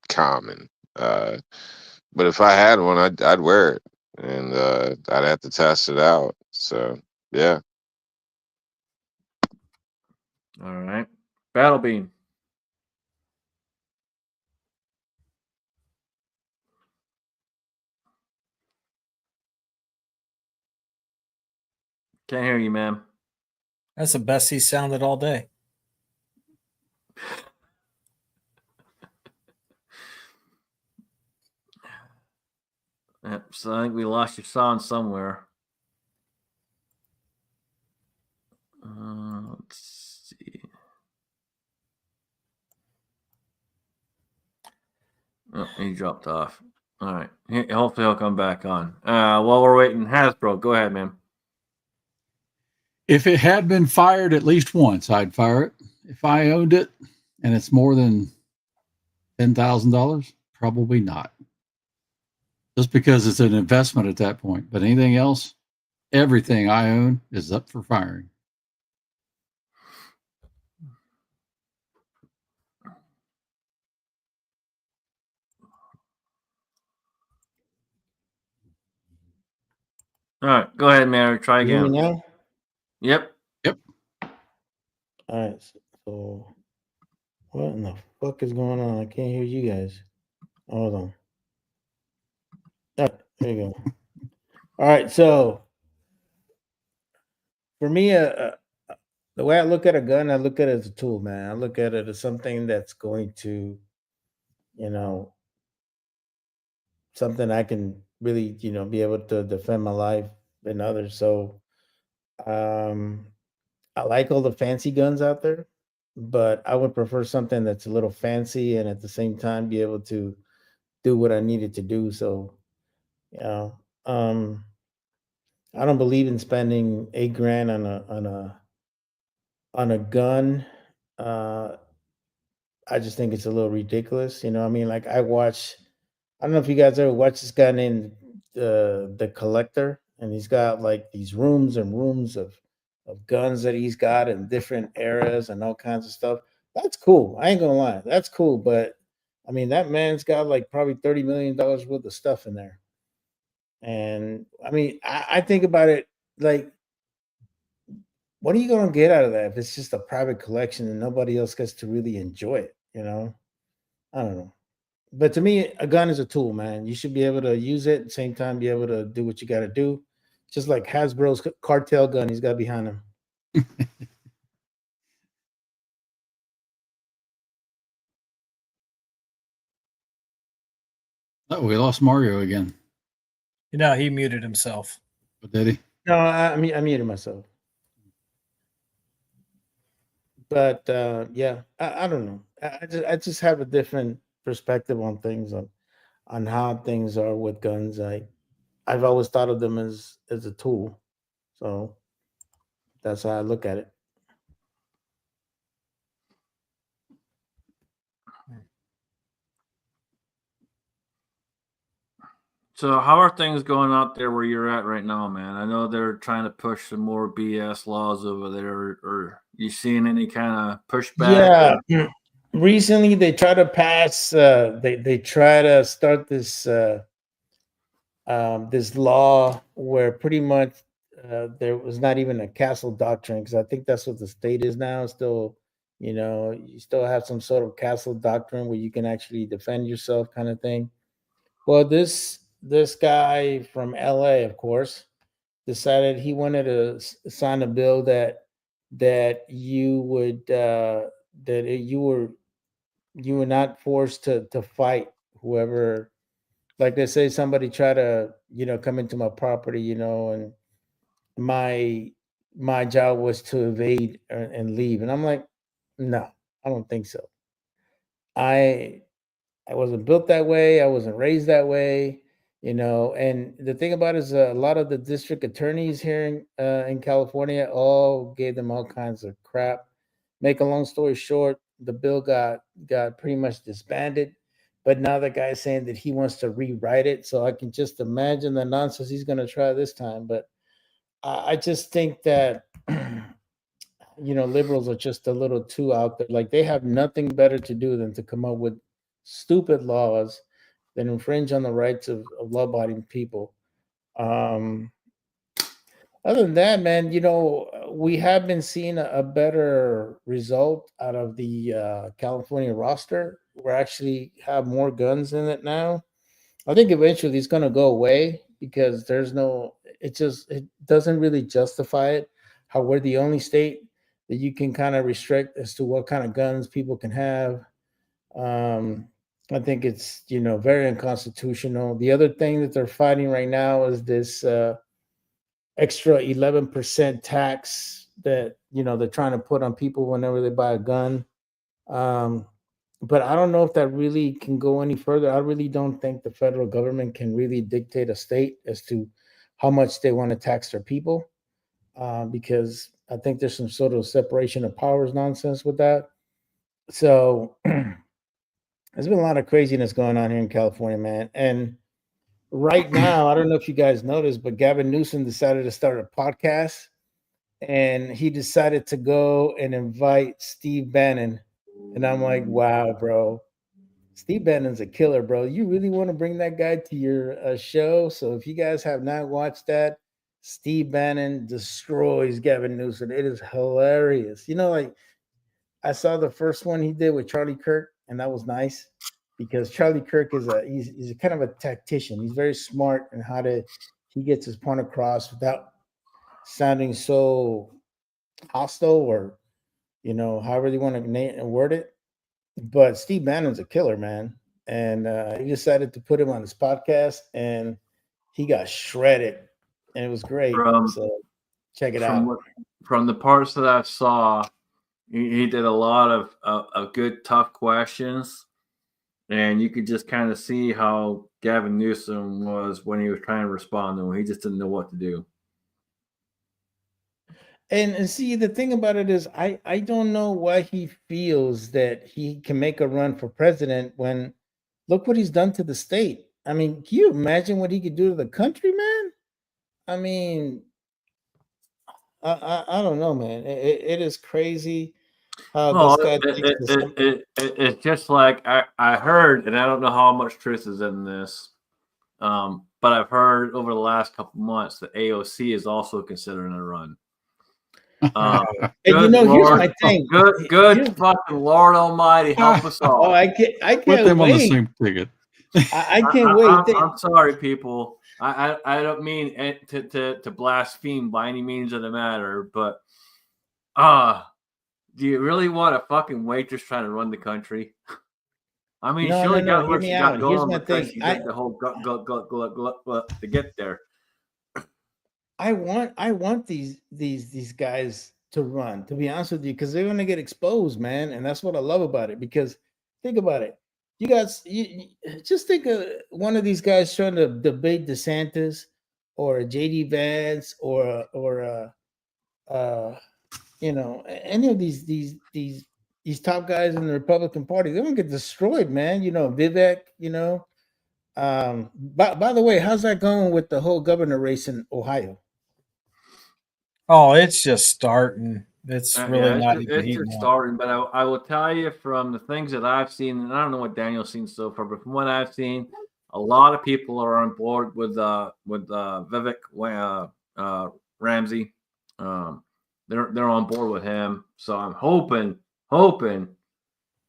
common. But if I had one, I'd wear it, and I'd have to test it out. So yeah. All right, Battle Beam. Can't hear you, ma'am. that's the best he sounded all day. Yep, so I think we lost your sound somewhere. Let's see. Oh, he dropped off. All right. Hopefully he'll come back on. While we're waiting, Hasbro, go ahead, man. If it had been fired at least once, I'd fire it. If I owned it and it's more than $10,000, probably not. Just because it's an investment at that point. But anything else, everything I own is up for firing. All right, go ahead, Mary. Try You hear me again. now? Yep. All right. So, what in the fuck is going on? I can't hear you guys. Hold on. There you go. All right. So, for me, the way I look at a gun, I look at it as a tool, man. I look at it as something that's going to, you know, something I can really, be able to defend my life and others. So, um, I like all the fancy guns out there, but I would prefer something that's a little fancy and at the same time be able to do what I needed to do. So, you know, um, I don't believe in spending 8 grand on a gun. Uh, I just think it's a little ridiculous. I mean, like I don't know if you guys ever watched this guy named the Collector, and he's got like these rooms and rooms of guns that he's got in different eras and all kinds of stuff. That's cool. I ain't gonna lie, that's cool. But I mean, that man's got like probably $30 million worth of stuff in there. And I mean, I think about it like what are you going to get out of that if it's just a private collection and nobody else gets to really enjoy it? You know, I don't know. But to me, a gun is a tool, man. You should be able to use it at the same time, be able to do what you got to do. Just like Hasbro's cartel gun he's got behind him. Oh, we lost Mario again. You know, he muted himself. But did he? No, I muted myself. But yeah, I don't know. I just have a different perspective on things on how things are with guns. I've always thought of them as a tool, so that's how I look at it. So how are things going out there where you're at right now, man? I know they're trying to push some more BS laws over there. Or you seeing any kind of pushback? Yeah. Recently, they try to pass. They try to start this this law where pretty much there was not even a castle doctrine, because I think that's what the state is now. Still, you still have some sort of castle doctrine where you can actually defend yourself, kind of thing. Well, this guy from LA, of course, decided he wanted to sign a bill that you would you were not forced to fight whoever. Like they say, somebody try to come into my property, and my my job was to evade and leave, and I'm like, no, I don't think so. I I wasn't built that way. I wasn't raised that way, And the thing about it is, a lot of the district attorneys here in California all gave them all kinds of crap. Make a long story short, the bill got pretty much disbanded. But now the guy's saying that he wants to rewrite it. So I can just imagine the nonsense he's going to try this time. But I just think that liberals are just a little too out there. Like, they have nothing better to do than to come up with stupid laws that infringe on the rights of law-abiding people. Um, Other than that, man, we have been seeing a better result out of the California roster. We actually have more guns in it now. I think eventually it's going to go away because it doesn't really justify it. How we're the only state that you can kind of restrict as to what kind of guns people can have. Um, I think it's very unconstitutional. The other thing that they're fighting right now is this extra 11% tax that they're trying to put on people whenever they buy a gun. Um, but I don't know if that really can go any further. I really don't think the federal government can really dictate a state as to how much they want to tax their people, because I think there's some sort of separation of powers nonsense with that. So there's been a lot of craziness going on here in California, man. And right now, I don't know if you guys noticed, but Gavin Newsom decided to start a podcast, and he decided to go and invite Steve Bannon. And I'm like, wow, bro. Steve Bannon's a killer, bro. You really want to bring that guy to your show? So if you guys have not watched that, Steve Bannon destroys Gavin Newsom. It is hilarious. Like, I saw the first one he did with Charlie Kirk, and that was nice because Charlie Kirk he's a kind of a tactician. He's very smart in how he gets his point across without sounding so hostile, or however you want to word it. But Steve Bannon's a killer, man, and he decided to put him on his podcast, and he got shredded, and it was great. So check it out. From the parts that I saw, he did a lot of good, tough questions, and you could just kind of see how Gavin Newsom was when he was trying to respond to him. He just didn't know what to do. And see, the thing about it is, I don't know why he feels that he can make a run for president when look what he's done to the state. I mean, can you imagine what he could do to the country, man? I mean, I don't know, man. It is crazy how this guy thinks it's just like I heard, and I don't know how much truth is in this, but I've heard over the last couple months that AOC is also considering a run. And you know, here's my thing. Good fucking Lord Almighty, help us all. Oh, I can't Put them on the wait. same ticket. I can't wait. I'm sorry, people. I don't mean to blaspheme by any means of the matter, but do you really want a fucking waitress trying to run the country? I mean, No, she only got hear what me she out. got Here's going my because thing. she did the whole to get there. I want these guys to run, to be honest with you, because they're gonna get exposed, man. And that's what I love about it. Because think about it. You guys, you just think of one of these guys trying to debate DeSantis or JD Vance or you know, any of these top guys in the Republican Party. They're gonna get destroyed, man. You know, Vivek, you know. By the way, how's that going with the whole governor race in Ohio? Oh, it's just starting. It's really Yeah, not even it's heating just up. starting. But I will tell you from the things that I've seen, and I don't know what Daniel's seen so far, but from what I've seen, a lot of people are on board with Vivek Ramsey. They're on board with him. So I'm hoping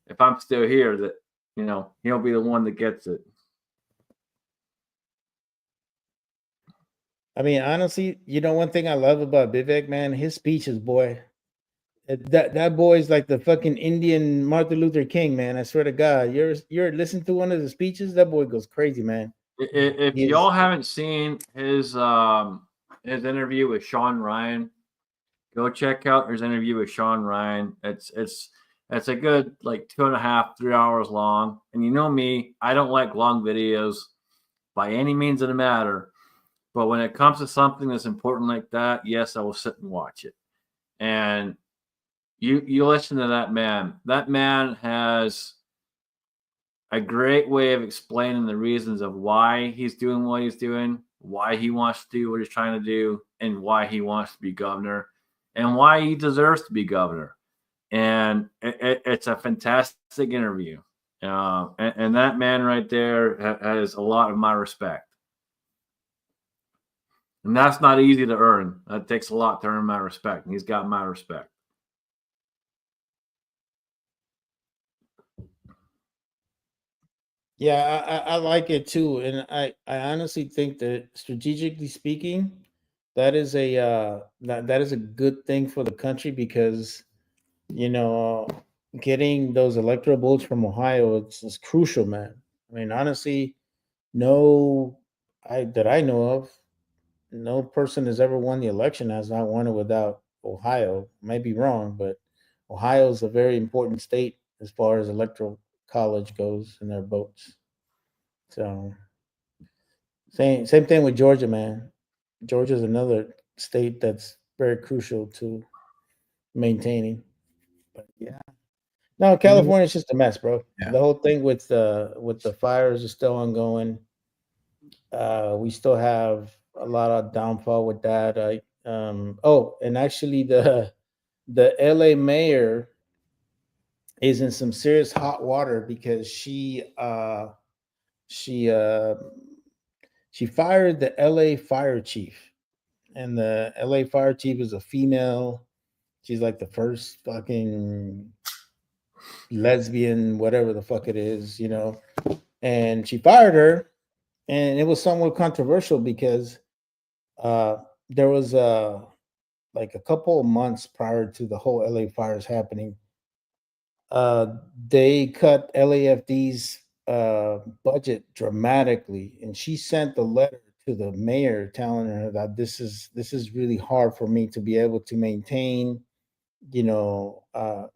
if I'm still here that he'll be the one that gets it. I mean, honestly, you know, one thing I love about Vivek, man, his speeches, boy. That boy is like the fucking Indian Martin Luther King, man. I swear to God, you're listening to one of the speeches. That boy goes crazy, man. If y'all haven't seen his interview with Sean Ryan, go check out his interview with Sean Ryan. It's a good like 2.5, 3 hours long. And you know me, I don't like long videos by any means of the matter. But when it comes to something that's important like that, yes, I will sit and watch it. And you listen to that man. That man has a great way of explaining the reasons of why he's doing what he's doing, why he wants to do what he's trying to do, and why he wants to be governor, and why he deserves to be governor. And it's a fantastic interview. And that man right there has a lot of my respect. And that's not easy to earn. That takes a lot to earn my respect. And he's got my respect. Yeah, I like it too. And I honestly think that strategically speaking, that is that is a good thing for the country because you know getting those electoral votes from Ohio it's crucial, man. I mean, honestly, no that I know of, no person has ever won the election has not won it without Ohio. Might be wrong, but Ohio is a very important state as far as electoral college goes and their votes. So same thing with Georgia, man. Georgia's another state that's very crucial to maintaining. But yeah. No, California's just a mess, bro. Yeah. The whole thing with the fires is still ongoing. We still have a lot of downfall with that. And actually the LA mayor is in some serious hot water because she she fired the LA fire chief. And the LA fire chief is a female. She's like the first fucking lesbian, whatever the fuck it is, you know. And she fired her, and it was somewhat controversial because there was like a couple of months prior to the whole LA fires happening, they cut LAFD's budget dramatically, and she sent a letter to the mayor telling her that this is really hard for me to be able to maintain,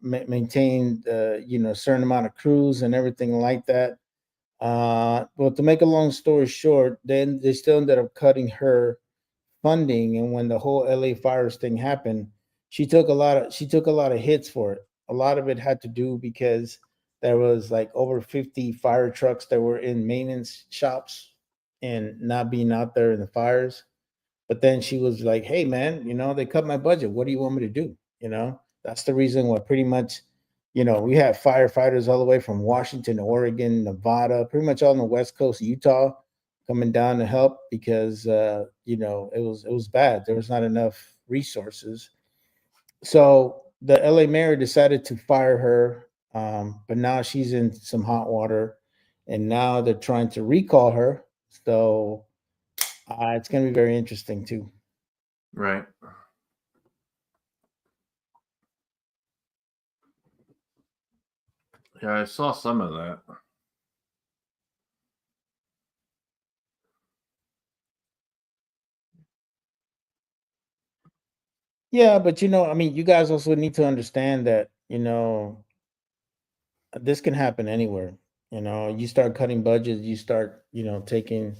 maintain a certain amount of crews and everything like that. Well, to make a long story short, then they still ended up cutting her funding, and when the whole LA fires thing happened, she took a lot of hits for it. A lot of it had to do because there was like over 50 fire trucks that were in maintenance shops and not being out there in the fires. But then she was like, "Hey, man, they cut my budget. What do you want me to do?" That's the reason why pretty much, we have firefighters all the way from Washington, Oregon, Nevada, pretty much all on the West Coast, Utah, coming down to help because it was bad. There was not enough resources. So the LA mayor decided to fire her, but now she's in some hot water, and now they're trying to recall her. So it's going to be very interesting too. Right. Yeah, I saw some of that. Yeah, but I mean, you guys also need to understand that this can happen anywhere. You start cutting budgets, you start taking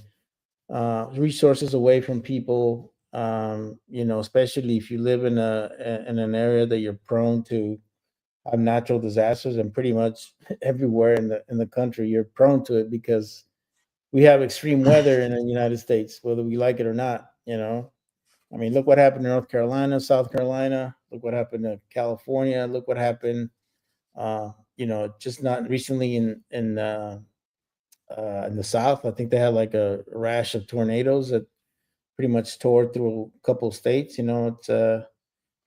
resources away from people. Especially if you live in an area that you're prone to have natural disasters, and pretty much everywhere in the country you're prone to it because we have extreme weather in the United States, whether we like it or not. I mean, look what happened in North Carolina, South Carolina. Look what happened to California. Look what happened, just not recently in the South. I think they had like a rash of tornadoes that pretty much tore through a couple of states. It's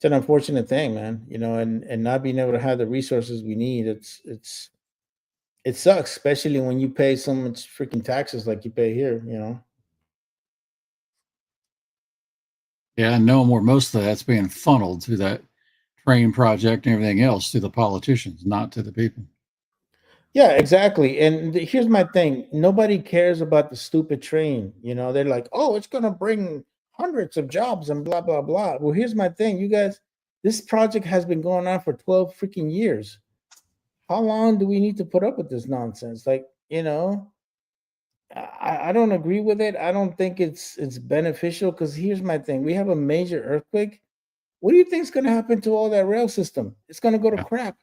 an unfortunate thing, man. And not being able to have the resources we need. It sucks, especially when you pay so much freaking taxes like you pay here. Yeah, and knowing where most of that's being funneled through that train project and everything else to the politicians, not to the people. Yeah, exactly. And here's my thing: nobody cares about the stupid train. They're like, "Oh, it's gonna bring hundreds of jobs and blah blah blah." Well, here's my thing, you guys. This project has been going on for 12 freaking years. How long do we need to put up with this nonsense? Like, I don't agree with it. I don't think it's beneficial because here's my thing: we have a major earthquake. What do you think's gonna happen to all that rail system? It's gonna go to Yeah. crap.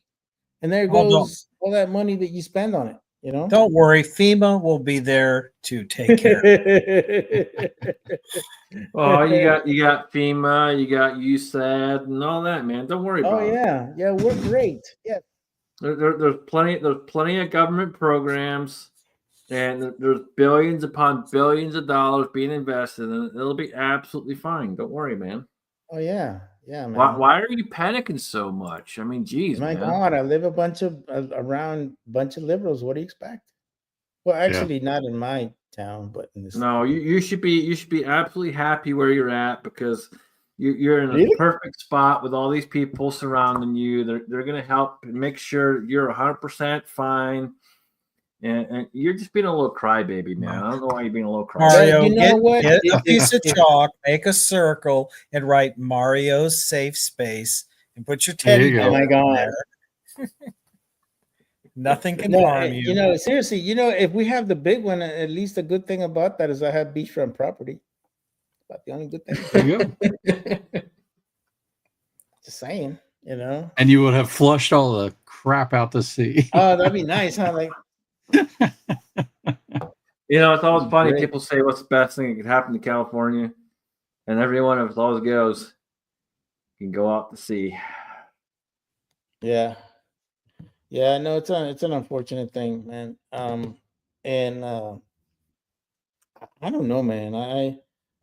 And there Oh, goes all that money that you spend on it. don't worry. FEMA will be there to take care of it. Oh, you got FEMA, you got USAID, and all that, man. Don't worry Oh about it. yeah, we're great. Yeah. There's plenty of government programs, and there's billions upon billions of dollars being invested, and it'll be absolutely fine. Don't worry, man. Oh yeah, man. Why are you panicking so much? I mean, geez, My man. God, I live around a bunch of liberals. What do you expect? Well, Yeah. actually, not in my town, but in this. No, you should be absolutely happy where you're at because you're in a Really? perfect spot with all these people surrounding you. They're gonna help make sure you're 100% fine. And you're just being a little crybaby, man. I don't know why you're being a little crybaby. Mario, You know what? get a If- piece of if- chalk, make a circle, and write Mario's safe space, and put your There you teddy go. Oh bear my in God. there. Nothing can No, harm you. seriously, if we have the big one, at least a good thing about that is I have beachfront property. About the only good thing. There you go. Just saying, And you would have flushed all the crap out to sea. Oh, that'd be nice, huh? Like, It's always funny. great. People say, "What's the best thing that could happen to California?" And every one of us always goes, "You can go out to sea." Yeah. Yeah, no, it's an unfortunate thing, man. And I don't know, man. I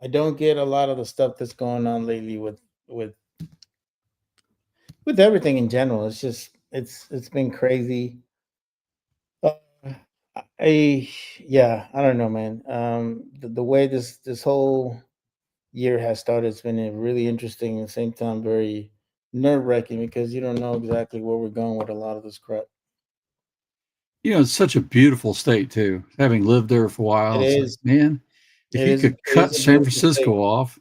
don't get a lot of the stuff that's going on lately with with everything in general. It's just it's been crazy. Uh, I yeah, I don't know, man. The way this whole year has started, it's been really interesting and at the same time very nerve wracking because you don't know exactly where we're going with a lot of this crap. It's such a beautiful state too. Having lived there for a while, It it's like, is. man, if you could It cut is a San beautiful state. Francisco off,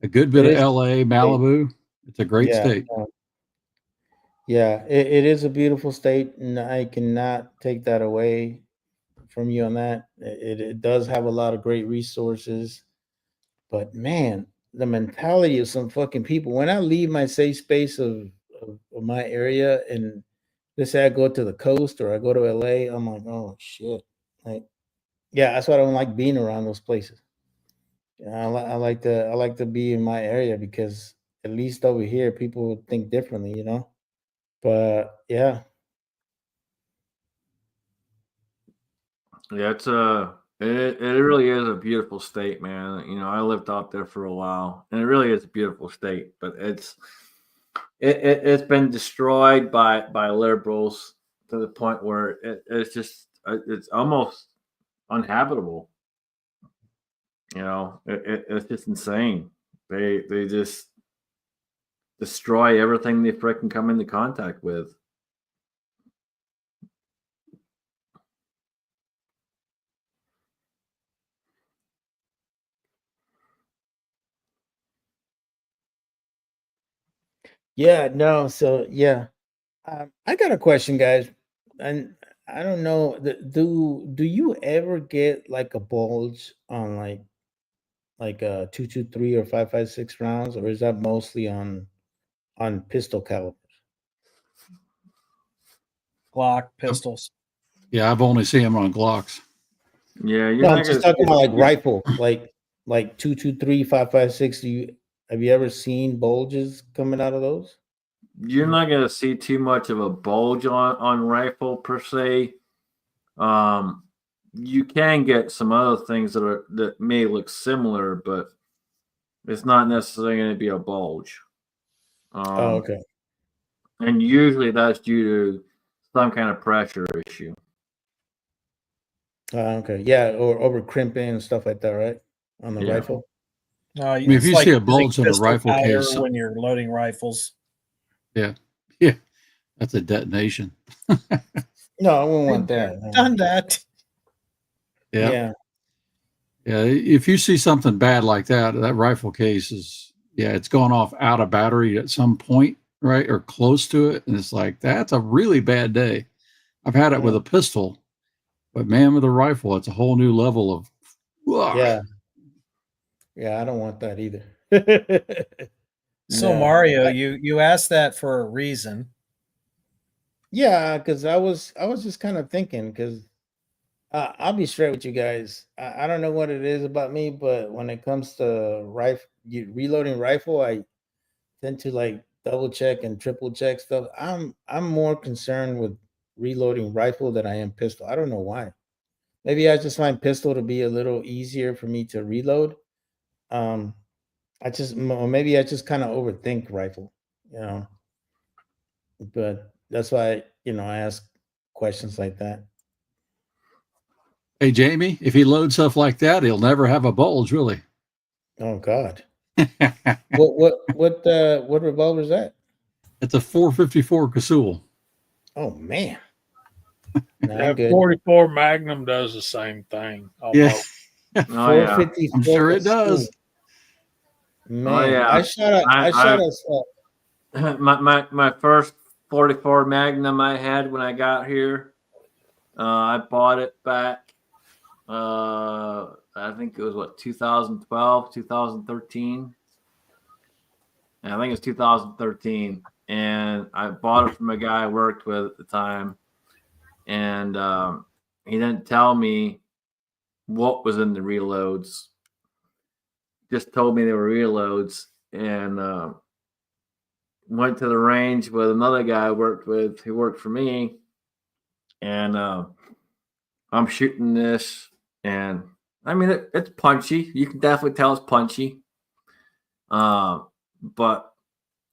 a good It bit of is. LA, State. Malibu, it's a great Yeah. state. Yeah, it is a beautiful state, and I cannot take that away from you on that. It does have a lot of great resources, but man, the mentality of some fucking people. When I leave my safe space of my area, and let's say I go to the coast or I go to LA, I'm like, oh shit, like, yeah, that's why I don't like being around those places. I like to be in my area because at least over here, people think differently. But yeah. Yeah, it really is a beautiful state, man. I lived out there for a while, and it really is a beautiful state. But it's been destroyed by liberals to the point where it's just it's almost uninhabitable. You know, it's just insane. They just destroy everything they freaking come into contact with. Yeah, no, so yeah. I got a question, guys, and I don't know. Do you ever get like a bulge on like 223 or 5.56 rounds, or is that mostly on pistol calibers? Glock pistols. Yeah, I've only seen them on Glocks. Yeah, you're No, I'm not just gonna talking see about like it. rifle, like 223, 5.56. Have you ever seen bulges coming out of those? You're not gonna see too much of a bulge on rifle per se. You can get some other things that may look similar, but it's not necessarily going to be a bulge. Oh, okay. And usually that's due to some kind of pressure issue. Okay. Yeah, or over crimping and stuff like that, right? On the Yeah. rifle. No, I mean, if it's you like see a using bulge in a pistol rifle powder case, when you're loading rifles. yeah, that's a detonation. No, I wouldn't want that. no. Done that. Yeah. Yeah, if you see something bad like that, that rifle case is, it's gone off out of battery at some point, right? Or close to it. And it's like, that's a really bad day. I've had it with a pistol, but man, with a rifle, it's a whole new level of, Yeah. Yeah, I don't want that either. So No. Mario, you asked that for a reason. Yeah, because I was just kind of thinking, because I'll be straight with you guys. I don't know what it is about me, but when it comes to reloading rifle, I tend to like double check and triple check stuff. I'm more concerned with reloading rifle than I am pistol. I don't know why. Maybe I just find pistol to be a little easier for me to reload. Um, or maybe I just kind of overthink rifle, you know. But that's why I ask questions like that. hey, Jamie, if he loads stuff like that, he'll never have a bulge, really. Oh God. What revolver is that? It's a 454 Casull. Oh man. No, I'm That good. 44 Magnum does the same thing. Yeah. Almost. Oh yeah. 454. I'm sure it does. Man, yeah. I shot a my first 44 Magnum I had when I got here. I bought it back. I think it was 2012, 2013. And I think it was 2013. And I bought it from a guy I worked with at the time. And he didn't tell me what was in the reloads. Just told me they were reloads. And went to the range with another guy I worked with who worked for me. And I'm shooting this. And I mean, it's punchy. You can definitely tell it's punchy. But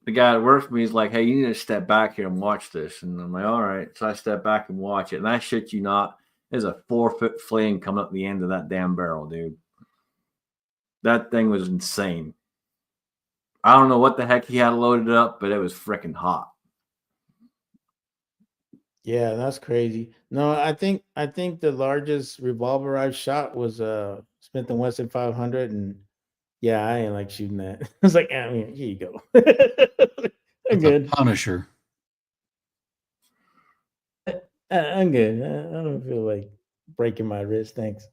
the guy that works for me is like, hey, you need to step back here and watch this. And I'm like, all right. So I step back and watch it. And I shit you not, there's a 4-foot flame coming up the end of that damn barrel, dude. That thing was insane. I don't know what the heck he had loaded up, but it was freaking hot. Yeah, that's crazy. No, I think the largest revolver I've shot was Smith and Wesson 500, and yeah, I ain't like shooting that. I was like, I mean, here you go. I'm It's good. a Punisher. I'm good. I don't feel like breaking my wrist. Thanks.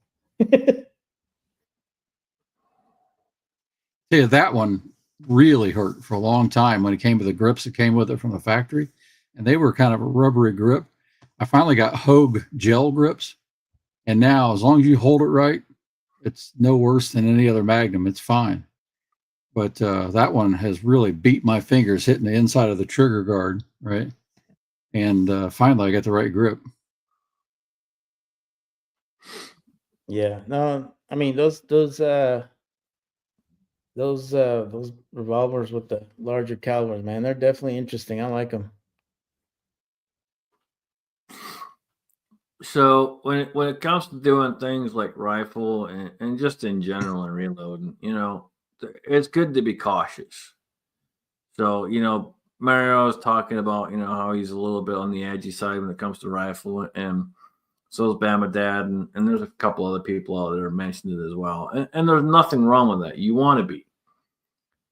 Yeah, that one really hurt for a long time when it came with the grips that came with it from the factory. And they were kind of a rubbery grip. I finally got Hogue gel grips. And now, as long as you hold it right, it's no worse than any other Magnum. It's fine. But that one has really beat my fingers hitting the inside of the trigger guard, right? And finally, I got the right grip. Yeah. No, I mean those those revolvers with the larger calibers, man, they're definitely interesting. I like them. So when it comes to doing things like rifle and just in general and reloading, it's good to be cautious. So, Mario was talking about, how he's a little bit on the edgy side when it comes to rifle, and so is Bama Dad, and there's a couple other people out there mentioned it as well. And there's nothing wrong with that. You want to be.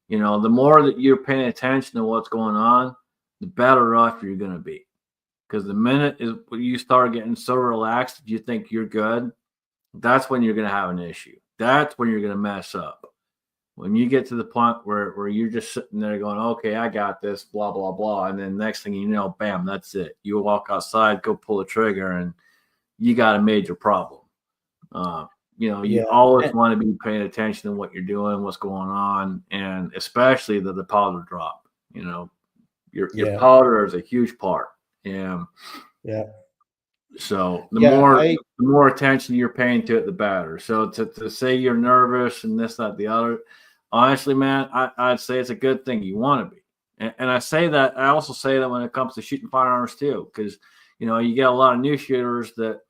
The more that you're paying attention to what's going on, the better off you're going to be. Because the minute you start getting so relaxed that you think you're good, that's when you're going to have an issue. That's when you're going to mess up. When you get to the point where you're just sitting there going, okay, I got this, blah, blah, blah. And then next thing you know, bam, that's it. You walk outside, go pull the trigger, and you got a major problem. You always want to be paying attention to what you're doing, what's going on, and especially the powder drop. Your powder is a huge part. And so the more attention you're paying to it, the better. So to say you're nervous and this, that, the other, honestly, man, I'd say it's a good thing. You want to be. And I say that, I also say that when it comes to shooting firearms too, because, you get a lot of new shooters that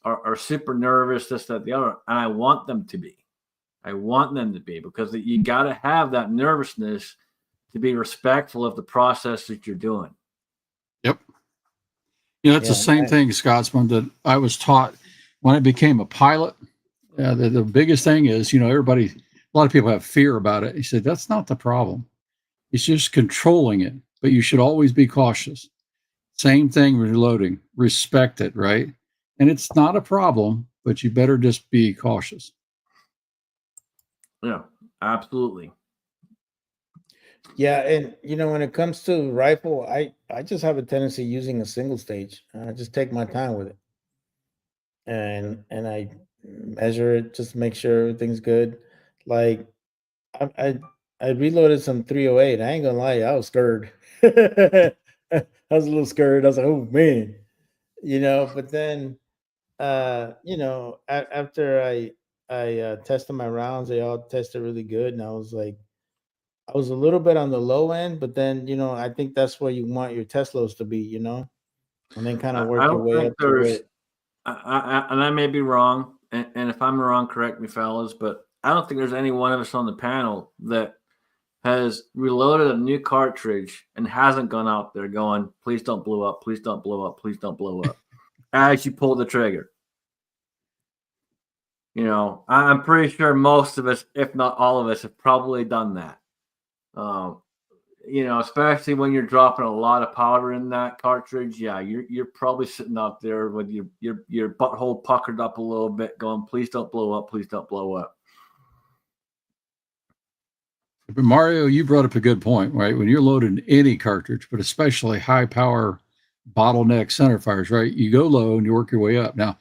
are super nervous, this, that, the other. And I want them to be. Because you got to have that nervousness to be respectful of the process that you're doing. Yep. It's the same thing, Scotsman, that I was taught when I became a pilot. The biggest thing is, a lot of people have fear about it. He said, that's not the problem. It's just controlling it, but you should always be cautious. Same thing with reloading. Respect it, right? And it's not a problem, but you better just be cautious. Yeah, absolutely. Yeah, and when it comes to rifle, I just have a tendency using a single stage. I just take my time with it, and I measure it, just make sure everything's good. Like I reloaded some 308. I ain't gonna lie, I was scared. I was a little scared. I was like, oh man, But then, after I tested my rounds, they all tested really good, and I was like, I was a little bit on the low end, but then I think that's where you want your test loads to be, and then kind of I work your don't way think up to there's, it. and I may be wrong, and if I'm wrong, correct me, fellas, but I don't think there's any one of us on the panel that has reloaded a new cartridge and hasn't gone out there going, please don't blow up, please don't blow up, please don't blow up, as you pull the trigger. I'm pretty sure most of us, if not all of us, have probably done that. Especially when you're dropping a lot of powder in that cartridge, yeah, you're probably sitting out there with your butthole puckered up a little bit, going, please don't blow up, please don't blow up. But Mario, you brought up a good point, right? When you're loading any cartridge, but especially high power bottleneck center fires, right? You go low and you work your way up. Now,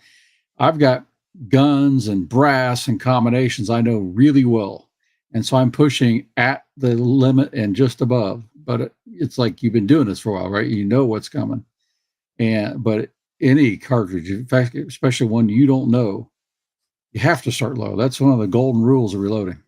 I've got guns and brass and combinations I know really well. And so I'm pushing at the limit and just above. But it's like you've been doing this for a while, right? You know what's coming. But any cartridge, in fact, especially one you don't know, you have to start low. That's one of the golden rules of reloading.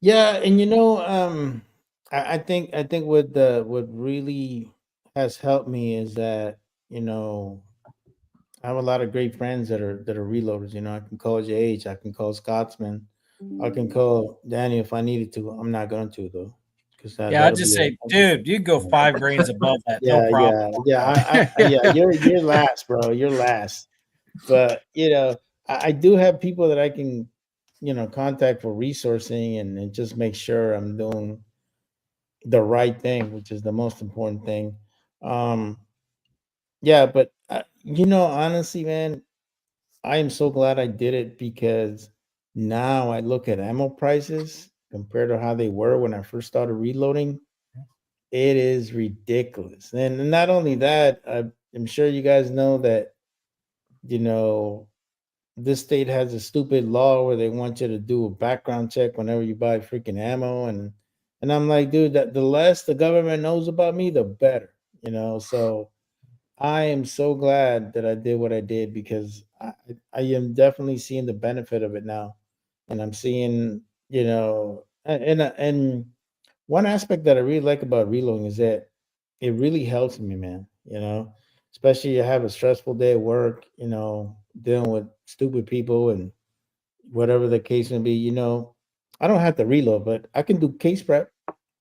Yeah, and I think what really has helped me is that I have a lot of great friends that are reloaders. I can call JH, I can call Scotsman, I can call Danny if I needed to. I'm not going to though, because I'd just say, dude, you go 5 grains above that, yeah, no problem. yeah. You're last, bro. You're last. But I do have people that I can contact for resourcing and just make sure I'm doing the right thing, which is the most important thing. Yeah, but honestly, man, I am so glad I did it, because now I look at ammo prices compared to how they were when I first started reloading. It is ridiculous. And not only that, I'm sure you guys know that, this state has a stupid law where they want you to do a background check whenever you buy freaking ammo. And I'm like, dude, that the less the government knows about me, the better, So I am so glad that I did what I did, because I am definitely seeing the benefit of it now. and I'm seeing, and one aspect that I really like about reloading is that it really helps me, man. Especially I have a stressful day at work, dealing with stupid people and whatever the case may be. I don't have to reload, but I can do case prep.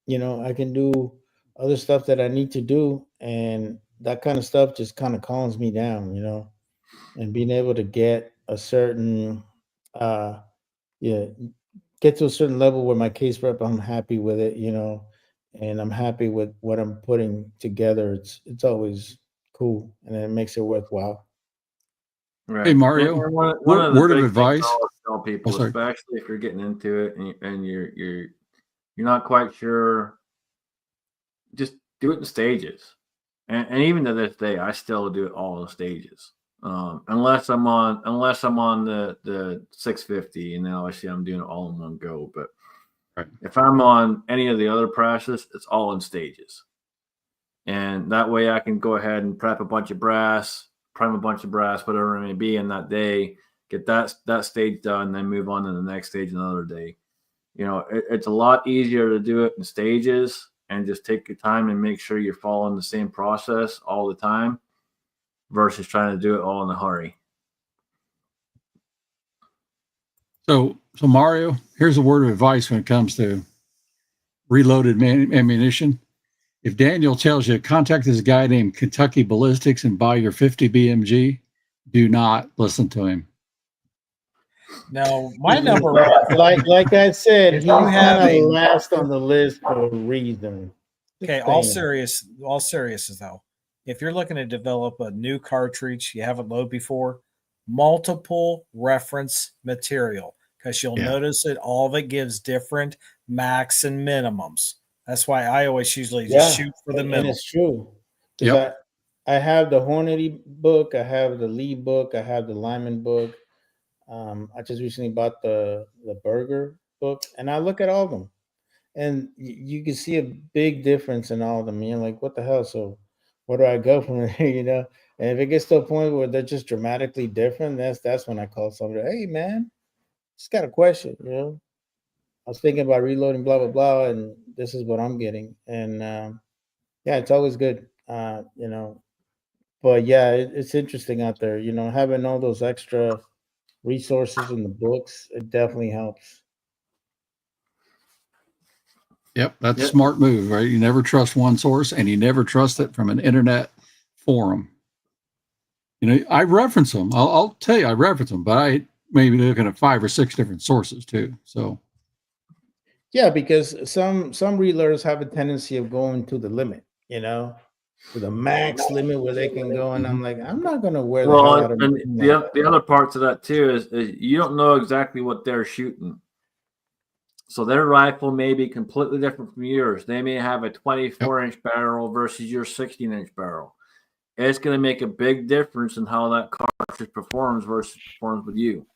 I can do other stuff that I need to do, and that kind of stuff just kind of calms me down. And being able to get a certain, uh, yeah, get to a certain level where my case prep, I'm happy with it. And I'm happy with what I'm putting together. It's always cool, and it makes it worthwhile. Right. Hey, Mario, And one of the word of big advice. things I always tell people, sorry. especially if you're getting into it and you're not quite sure, just do it in stages. And even to this day, I still do it all in stages. Unless I'm on the 650, and then obviously I'm doing it all in one go. But Right. if I'm on any of the other presses, it's all in stages. And that way I can go ahead and prep a bunch of brass, prime a bunch of brass, whatever it may be in that day, get that stage done, then move on to the next stage another day. It's a lot easier to do it in stages and just take your time and make sure you're following the same process all the time versus trying to do it all in a hurry. So Mario, here's a word of advice when it comes to reloaded ammunition. If Daniel tells you contact this guy named Kentucky Ballistics and buy your 50 BMG, do not listen to him. Now, my number, like I said, If he's you kind have of a- last on the list for a reason. okay, all serious though. If you're looking to develop a new cartridge you haven't loaded before, multiple reference material, because you'll notice that all of it gives different max and minimums. That's why I always usually just shoot for the middle. And it's true. Because I have the Hornady book, I have the Lee book, I have the Lyman book. I just recently bought the Burger book, and I look at all of them, and you can see a big difference in all of them. You're like, what the hell? So where do I go from there? And if it gets to a point where they're just dramatically different, that's when I call somebody. Hey, man, just got a question. I was thinking about reloading, blah blah blah, and this is what I'm getting. And yeah, it's always good. But yeah, it's interesting out there. Having all those extra resources in the books, it definitely helps. Yep, that's a smart move, right? You never trust one source, and you never trust it from an internet forum. I reference them. I'll tell you, I reference them, but I may be looking at 5 or 6 different sources too. So yeah, because some reloaders have a tendency of going to the limit, to the max limit where they can go, and I'm like, I'm not going to wear the hell out of and the other parts of that too is you don't know exactly what they're shooting. So their rifle may be completely different from yours. They may have a 24-inch barrel versus your 16-inch barrel. It's going to make a big difference in how that cartridge performs versus performs with you.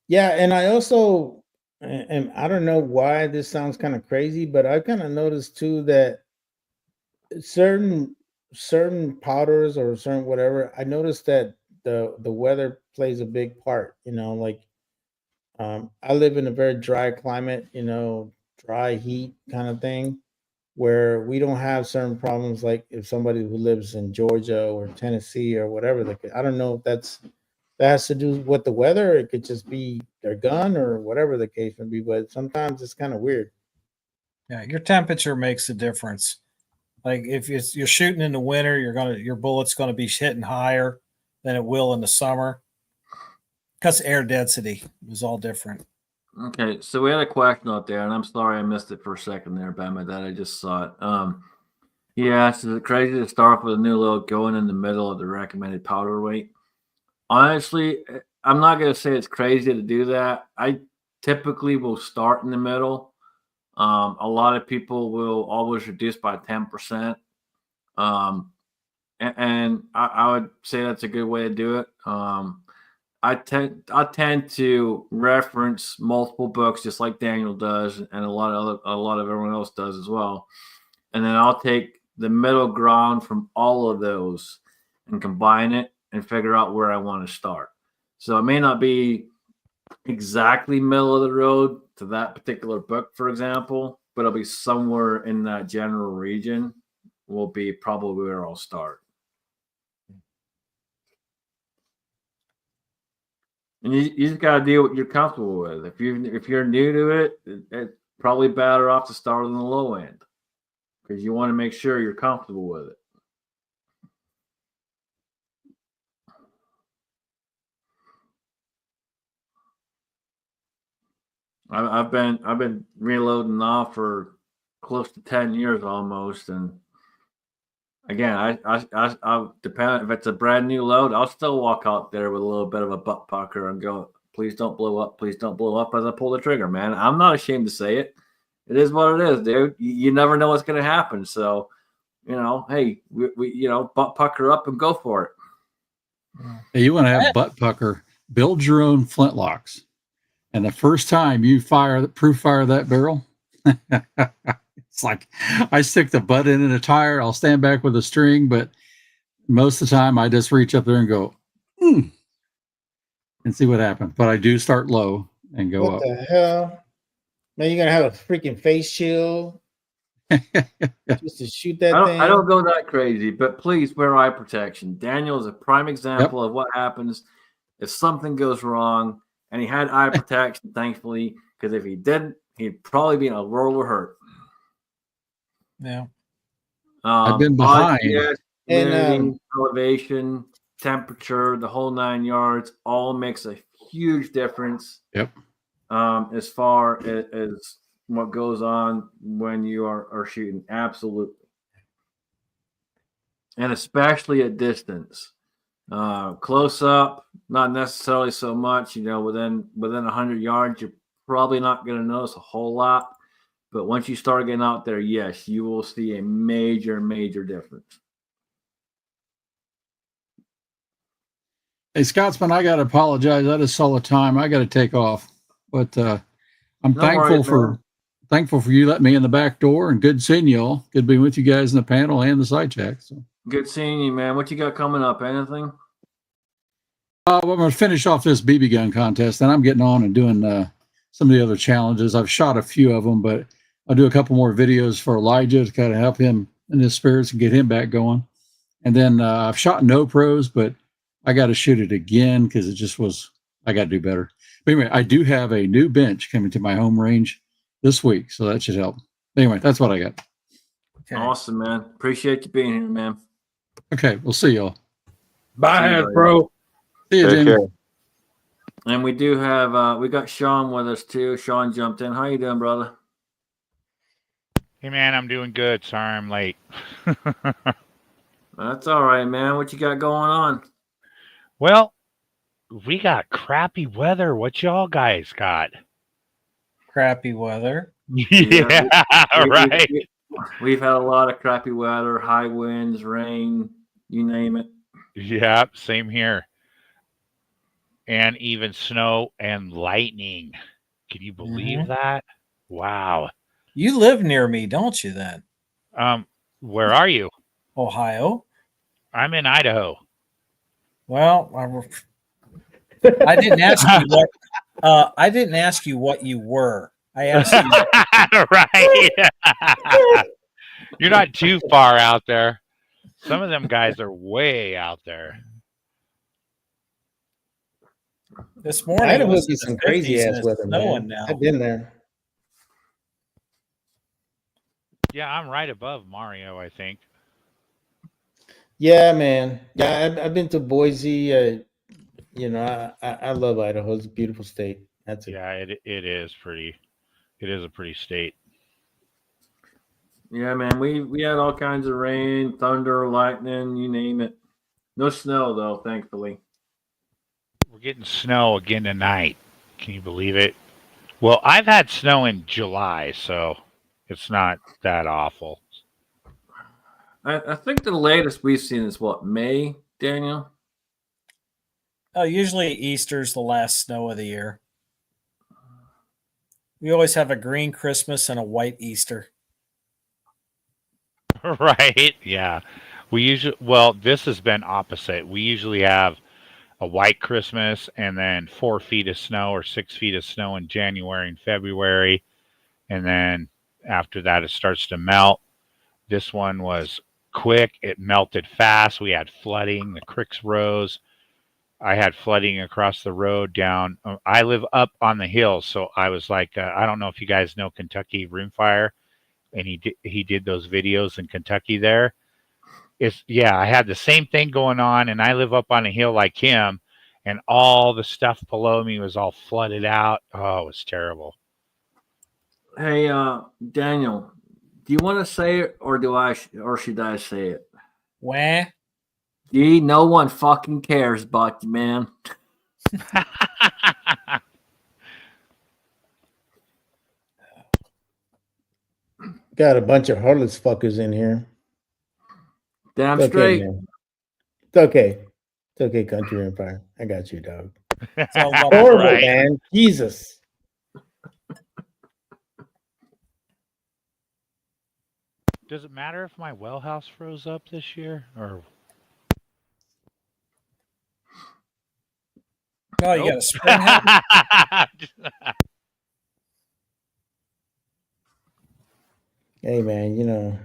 Yeah, and I also, and I don't know why this sounds kind of crazy, but I kind of noticed too that certain powders or certain whatever, I noticed that the weather plays a big part. Like I live in a very dry climate, dry heat kind of thing, where we don't have certain problems like if somebody who lives in Georgia or Tennessee or whatever. I don't know if that has to do with the weather. It could just be their gun or whatever the case may be, but sometimes it's kind of weird. Yeah, your temperature makes a difference. Like if you're shooting in the winter, your bullet's gonna be hitting higher than it will in the summer because air density is all different. Okay, so we had a question out there, and I'm sorry I missed it for a second there, Ben, but I just saw it. Yeah, so is it crazy to start with a new load going in the middle of the recommended powder weight? Honestly, I'm not going to say it's crazy to do that. I typically will start in the middle. A lot of people will always reduce by 10%. And I would say that's a good way to do it. I tend to reference multiple books just like Daniel does, and a lot of everyone else does as well. And then I'll take the middle ground from all of those and combine it and figure out where I want to start. So it may not be exactly middle of the road to that particular book, for example, but it'll be somewhere in that general region. Will be probably where I'll start. And you just got to deal with what you're comfortable with. If you're new to it, it's probably better off to start on the low end because you want to make sure you're comfortable with it. I've been reloading off for close to 10 years almost, and again, I depend if it's a brand new load, I'll still walk out there with a little bit of a butt pucker and go, please don't blow up, as I pull the trigger, man. I'm not ashamed to say it. It is what it is, dude. You never know what's going to happen. So, hey, we butt pucker up and go for it. Hey, you want to have butt pucker, build your own flintlocks. And the first time you proof fire that barrel, it's like I stick the butt in a tire. I'll stand back with a string, but most of the time I just reach up there and go, and see what happens. But I do start low and go up. What the hell? Man, you're going to have a freaking face shield just to shoot that thing? I don't go that crazy, but please wear eye protection. Daniel is a prime example of what happens if something goes wrong. And he had eye protection, thankfully, because if he didn't, he'd probably be in a world of hurt. Yeah. I've been behind. And elevation, temperature, the whole 9 yards, all makes a huge difference. Yep. As far as what goes on when you are shooting, absolutely. And especially at distance. Close up, not necessarily so much. Within 100 yards, you're probably not going to notice a whole lot. But once you start getting out there, yes, you will see a major, major difference. Hey, Scotsman, I got to apologize. I just saw the time. I got to take off. But I'm thankful for you letting me in the back door, and good seeing you all. Good being with you guys in the panel and the side check. So. Good seeing you, man. What you got coming up? Anything? Well, I'm going to finish off this BB gun contest, and I'm getting on and doing some of the other challenges. I've shot a few of them, but I'll do a couple more videos for Elijah to kind of help him in his spirits and get him back going. And then I've shot no pros, but I got to shoot it again because I got to do better. But anyway, I do have a new bench coming to my home range this week, so that should help. Anyway, that's what I got. Okay. Awesome, man. Appreciate you being here, man. Okay, we'll see y'all. Bye, bro. See you, Jimmy. And we do have we got Sean with us too. Sean jumped in. How you doing, brother? Hey man, I'm doing good. Sorry I'm late. That's all right, man. What you got going on? Well, we got crappy weather. What y'all guys got? Crappy weather. Yeah, right. We've had a lot of crappy weather, high winds, rain, you name it. Yeah, same here. And even snow and lightning. Can you believe that? Wow. You live near me, don't you then? Where are you? Ohio. I'm in Idaho. Well, I didn't ask you what I didn't ask you what you were. I asked you right. You're not too far out there. Some of them guys are way out there. This morning Idaho would be some crazy ass weather, man. Now. I've been there. Yeah, I'm right above Mario, I think. Yeah, man. Yeah, I've been to Boise. I love Idaho. It's a beautiful state. That's it. Yeah, it is pretty. It is a pretty state. Yeah, man. We had all kinds of rain, thunder, lightning, you name it. No snow though, thankfully. We're getting snow again tonight. Can you believe it? Well, I've had snow in July, so it's not that awful. I think the latest we've seen is what, May, Daniel? Usually Easter's the last snow of the year. We always have a green Christmas and a white Easter. Right? Yeah. This has been opposite. We usually have a white Christmas, and then 4 feet of snow or 6 feet of snow in January and February. And then after that, it starts to melt. This one was quick. It melted fast. We had flooding. The creeks rose. I had flooding across the road down. I live up on the hill, so I was like, I don't know if you guys know Kentucky Rimfire, and he did those videos in Kentucky there. I had the same thing going on, and I live up on a hill like him, and all the stuff below me was all flooded out. Oh, it was terrible. Hey, Daniel, do you want to say it, or or should I say it? Wah. Gee, no one fucking cares about you, man. Got a bunch of heartless fuckers in here. Damn It's okay, straight. man. It's okay. It's okay, Country Empire. I got you, dog. It's all about Horrible, Right. man. Jesus. Does it matter if my well house froze up this year, or Oh, you got a spring house? Hey, man, you know.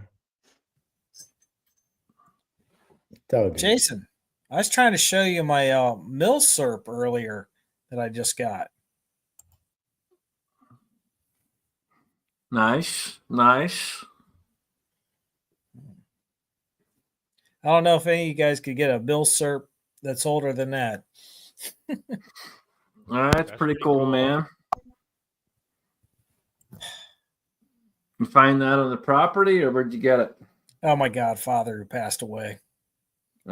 It's all good. Jason, I was trying to show you my milsurp earlier that I just got. Nice, nice. I don't know if any of you guys could get a milsurp that's older than that. That's pretty cool, man. You find that on the property, or where'd you get it? Oh, my godfather who passed away.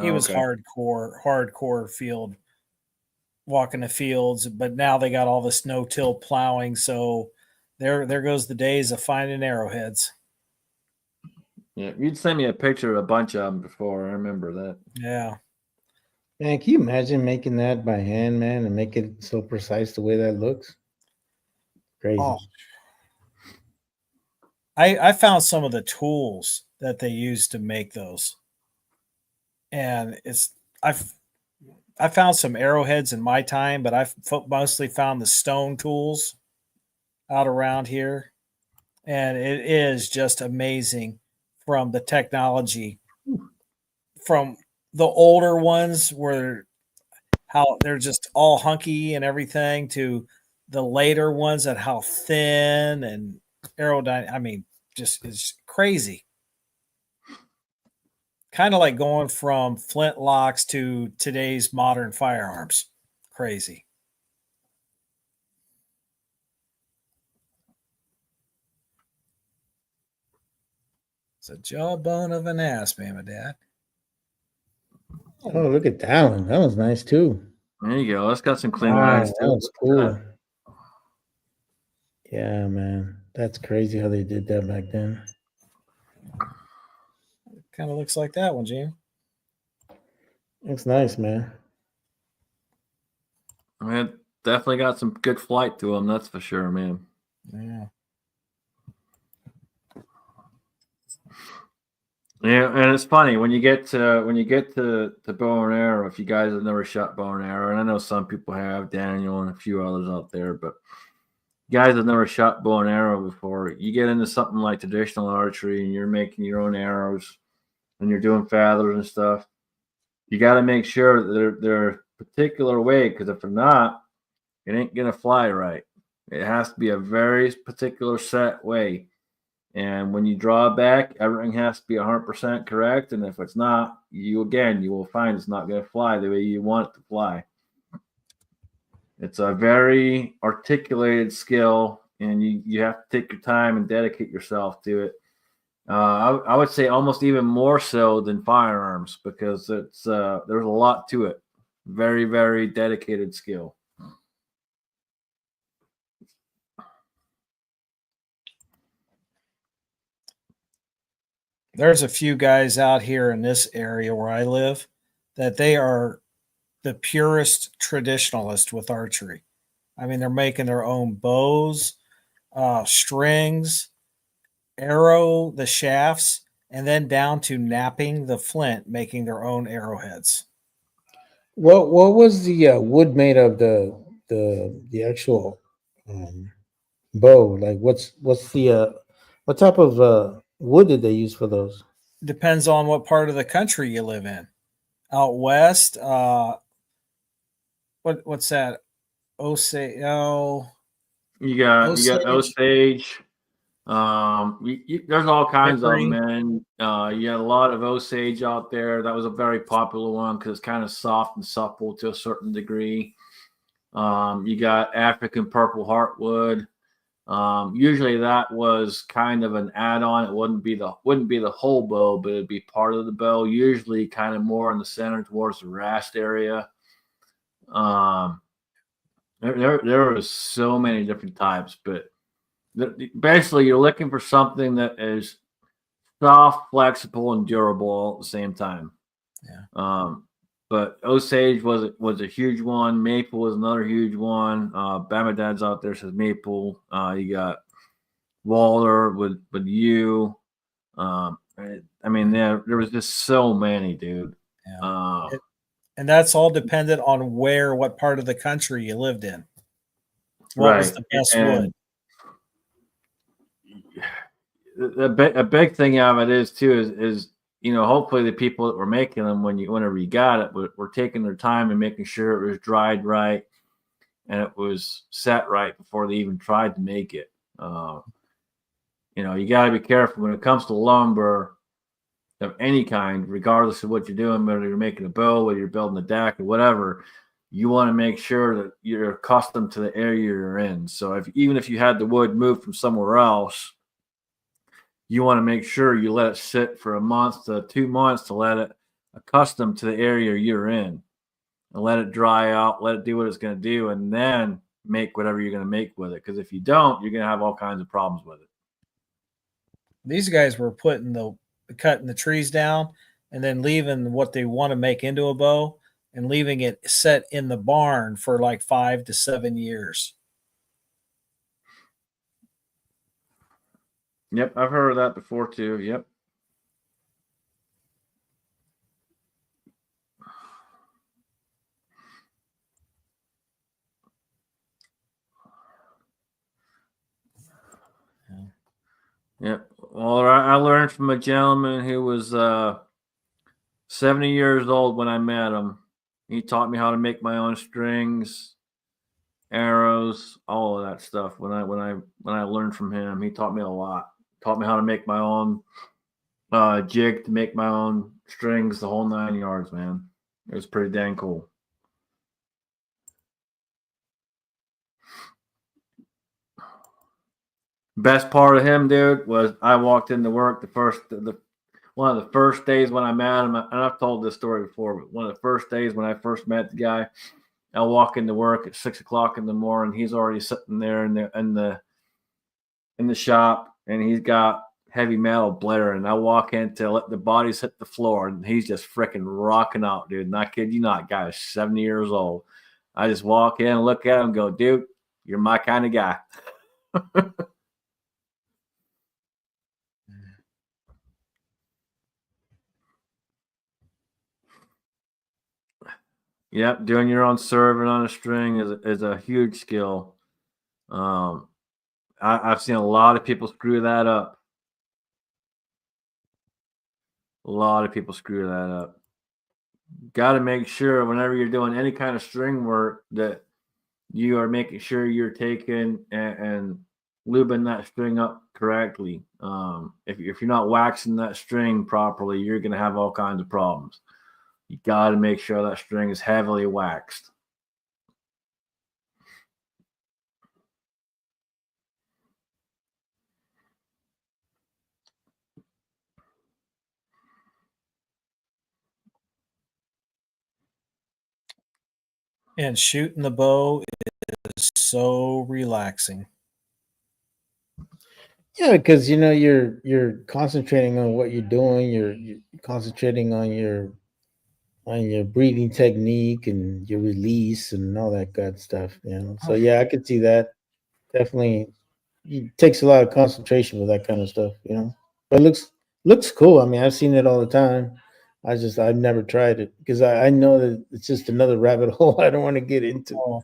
He was hardcore field, walking the fields, but now they got all this no-till plowing, so there goes the days of finding arrowheads. Yeah, you'd send me a picture of a bunch of them before. I remember that. Yeah. Man, can you imagine making that by hand, man, and make it so precise the way that looks? Crazy. Oh. I found some of the tools that they use to make those, and I found some arrowheads in my time, but I've mostly found the stone tools out around here, and it is just amazing from the technology, from the older ones where how they're just all hunky and everything, to the later ones and how thin and aerodynamic. I mean, just it's crazy. Kind of like going from flintlocks to today's modern firearms. Crazy. It's a jawbone of an ass, Mama Dad. Oh, look at that one. That was nice too. There you go. That's got some clean Wow, eyes that too. was cool. Yeah, man. That's crazy how they did that back then. Kind of looks like that one, Gene. Looks nice, man. I mean, definitely got some good flight to them. That's for sure, man. Yeah. Yeah, and it's funny when you get to bow and arrow. If you guys have never shot bow and arrow, and I know some people have, Daniel and a few others out there, but you guys have never shot bow and arrow before. You get into something like traditional archery, and you're making your own arrows, and you're doing feathers and stuff. You got to make sure that they're a particular way, because if they're not, it ain't gonna fly right. It has to be a very particular set way. And when you draw back, everything has to be 100% correct. And if it's not, you will find it's not going to fly the way you want it to fly. It's a very articulated skill, and you have to take your time and dedicate yourself to it. I would say almost even more so than firearms, because it's there's a lot to it. Very, very dedicated skill. There's a few guys out here in this area where I live that they are the purest traditionalist with archery. I mean, they're making their own bows, strings, the shafts, and then down to napping the flint, making their own arrowheads. What was the wood made of, the actual bow? Like what's the what type of wood did they use for those? Depends on what part of the country you live in. Out west, what's that? You got Osage, Osage. There's all kinds of them, hickory. man. You had a lot of Osage out there. That was a very popular one because it's kind of soft and supple to a certain degree. You got African purple heartwood. Usually that was kind of an add-on. It wouldn't be the whole bow, but it'd be part of the bow. Usually, kind of more in the center towards the rast area. There was so many different types, but basically, you're looking for something that is soft, flexible, and durable all at the same time. Yeah. But Osage was a huge one. Maple was another huge one. Bama Dad's out there says maple. You got Waller with you. I mean, there was just so many, dude. Yeah. And that's all dependent on what part of the country you lived in. What was the best wood? A big thing of it is too is hopefully the people that were making them whenever you got it were taking their time and making sure it was dried right and it was set right before they even tried to make it. You got to be careful when it comes to lumber of any kind, regardless of what you're doing, whether you're making a bow, whether you're building a deck or whatever. You want to make sure that you're accustomed to the area you're in. So even if you had the wood moved from somewhere else, you want to make sure you let it sit for a month to 2 months to let it accustom to the area you're in and let it dry out, let it do what it's going to do, and then make whatever you're going to make with it. Because if you don't, you're going to have all kinds of problems with it. These guys were cutting the trees down and then leaving what they want to make into a bow and leaving it set in the barn for like 5 to 7 years. Yep, I've heard of that before too. Yep. Yep. Well, I learned from a gentleman who was 70 years old when I met him. He taught me how to make my own strings, arrows, all of that stuff. When I learned from him, he taught me a lot. Taught me how to make my own jig, to make my own strings, the whole 9 yards, man. It was pretty dang cool. Best part of him, dude, was I walked into work one of the first days when I met him, and I've told this story before, but one of the first days when I first met the guy, I walk into work at 6 o'clock in the morning. He's already sitting there in the shop, and he's got heavy metal blaring. I walk in to let the bodies hit the floor, and he's just freaking rocking out, dude. And I kid you not, guy is 70 years old. I just walk in, look at him, and go, dude, you're my kind of guy. Yep, doing your own serving on a string is a huge skill. I've seen a lot of people screw that up. A lot of people screw that up. Got to make sure whenever you're doing any kind of string work that you are making sure you're taking and lubing that string up correctly. If you're not waxing that string properly, you're going to have all kinds of problems. You got to make sure that string is heavily waxed. And shooting the bow is so relaxing. Yeah, because you're concentrating on what you're doing. You're concentrating on your breathing technique and your release and all that good stuff. So yeah, I could see that. Definitely, it takes a lot of concentration with that kind of stuff. But it looks cool. I mean, I've seen it all the time. I've never tried it because I know that it's just another rabbit hole I don't want to get into. Oh,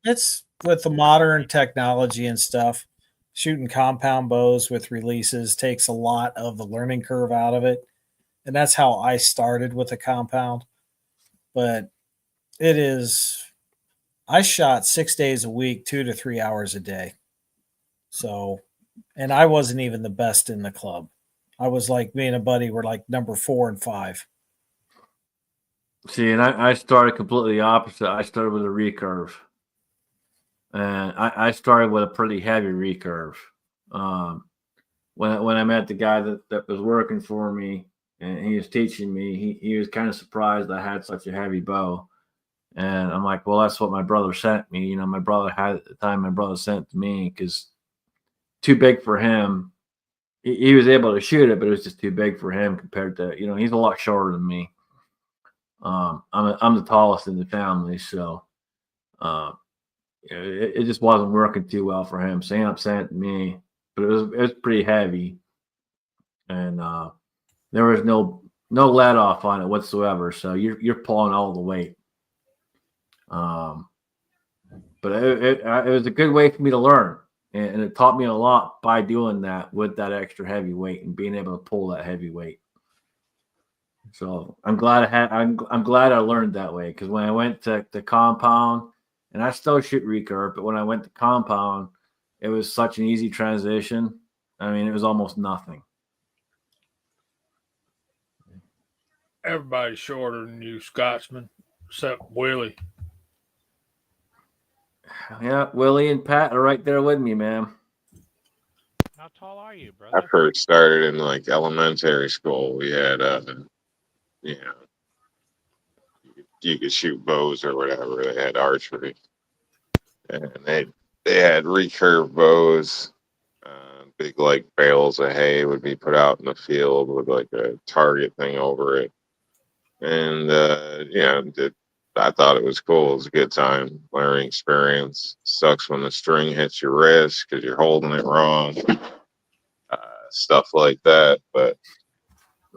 it's with the modern technology and stuff. Shooting compound bows with releases takes a lot of the learning curve out of it. And that's how I started with a compound. But it is, I shot 6 days a week, 2 to 3 hours a day. So, and I wasn't even the best in the club. I was like, me and a buddy were like number 4 and 5. See, and I started completely opposite. I started with a recurve. And I started with a pretty heavy recurve. When I met the guy that was working for me and he was teaching me, he was kind of surprised I had such a heavy bow. And I'm like, well, that's what my brother sent me. You know, my brother had at the time, my brother sent it to me because too big for him. He was able to shoot it, but it was just too big for him compared to, you know, he's a lot shorter than me. I'm the tallest in the family, so it just wasn't working too well for him. So he ended up sending it to me, but it was pretty heavy, and there was no let off on it whatsoever. So you're pulling all the weight. But it was a good way for me to learn, and it taught me a lot by doing that with that extra heavy weight and being able to pull that heavy weight. So I'm glad I'm glad I learned that way, because when I went to the compound, and I still shoot recurve, but when I went to compound, it was such an easy transition. I mean, it was almost nothing. Everybody's shorter than you, Scotsman, except Willie. Yeah, Willie and Pat are right there with me, man. How tall are you, I brother? first started in like elementary school. We had, you know, you could shoot bows or whatever. They had archery, and they had recurve bows. Big like bales of hay would be put out in the field with like a target thing over it, and I thought it was cool. It was a good time, learning experience. Sucks when the string hits your wrist because you're holding it wrong, stuff like that. But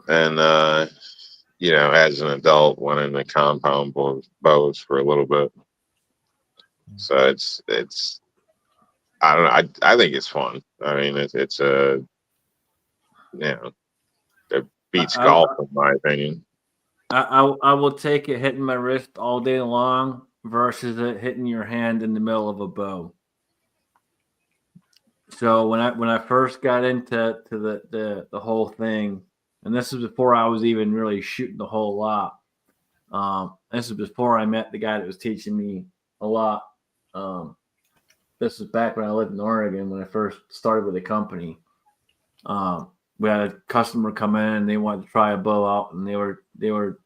then, as an adult, went into compound bows for a little bit. So it's I don't know. I think it's fun. I mean, it's a it beats golf in my opinion. I will take it hitting my wrist all day long versus it hitting your hand in the middle of a bow. So when I first got into the whole thing, and this is before I was even really shooting the whole lot. This is before I met the guy that was teaching me a lot. This was back when I lived in Oregon when I first started with the company. We had a customer come in and they wanted to try a bow out, and they were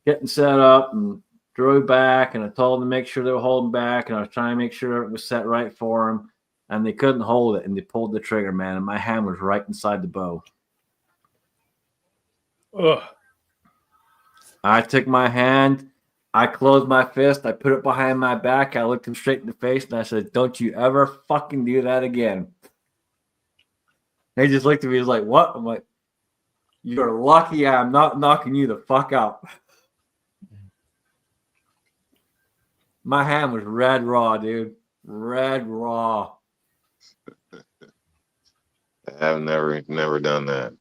getting set up and drew back, and I told them to make sure they were holding back, and I was trying to make sure it was set right for them, and they couldn't hold it, and they pulled the trigger, man, and my hand was right inside the bow. Ugh. I took my hand, I closed my fist, I put it behind my back, I looked him straight in the face, and I said, "Don't you ever fucking do that again." They just looked at me, he was like, "What?" I'm like, "You're lucky I'm not knocking you the fuck out." My hand was red raw, dude. Red raw. I've never done that.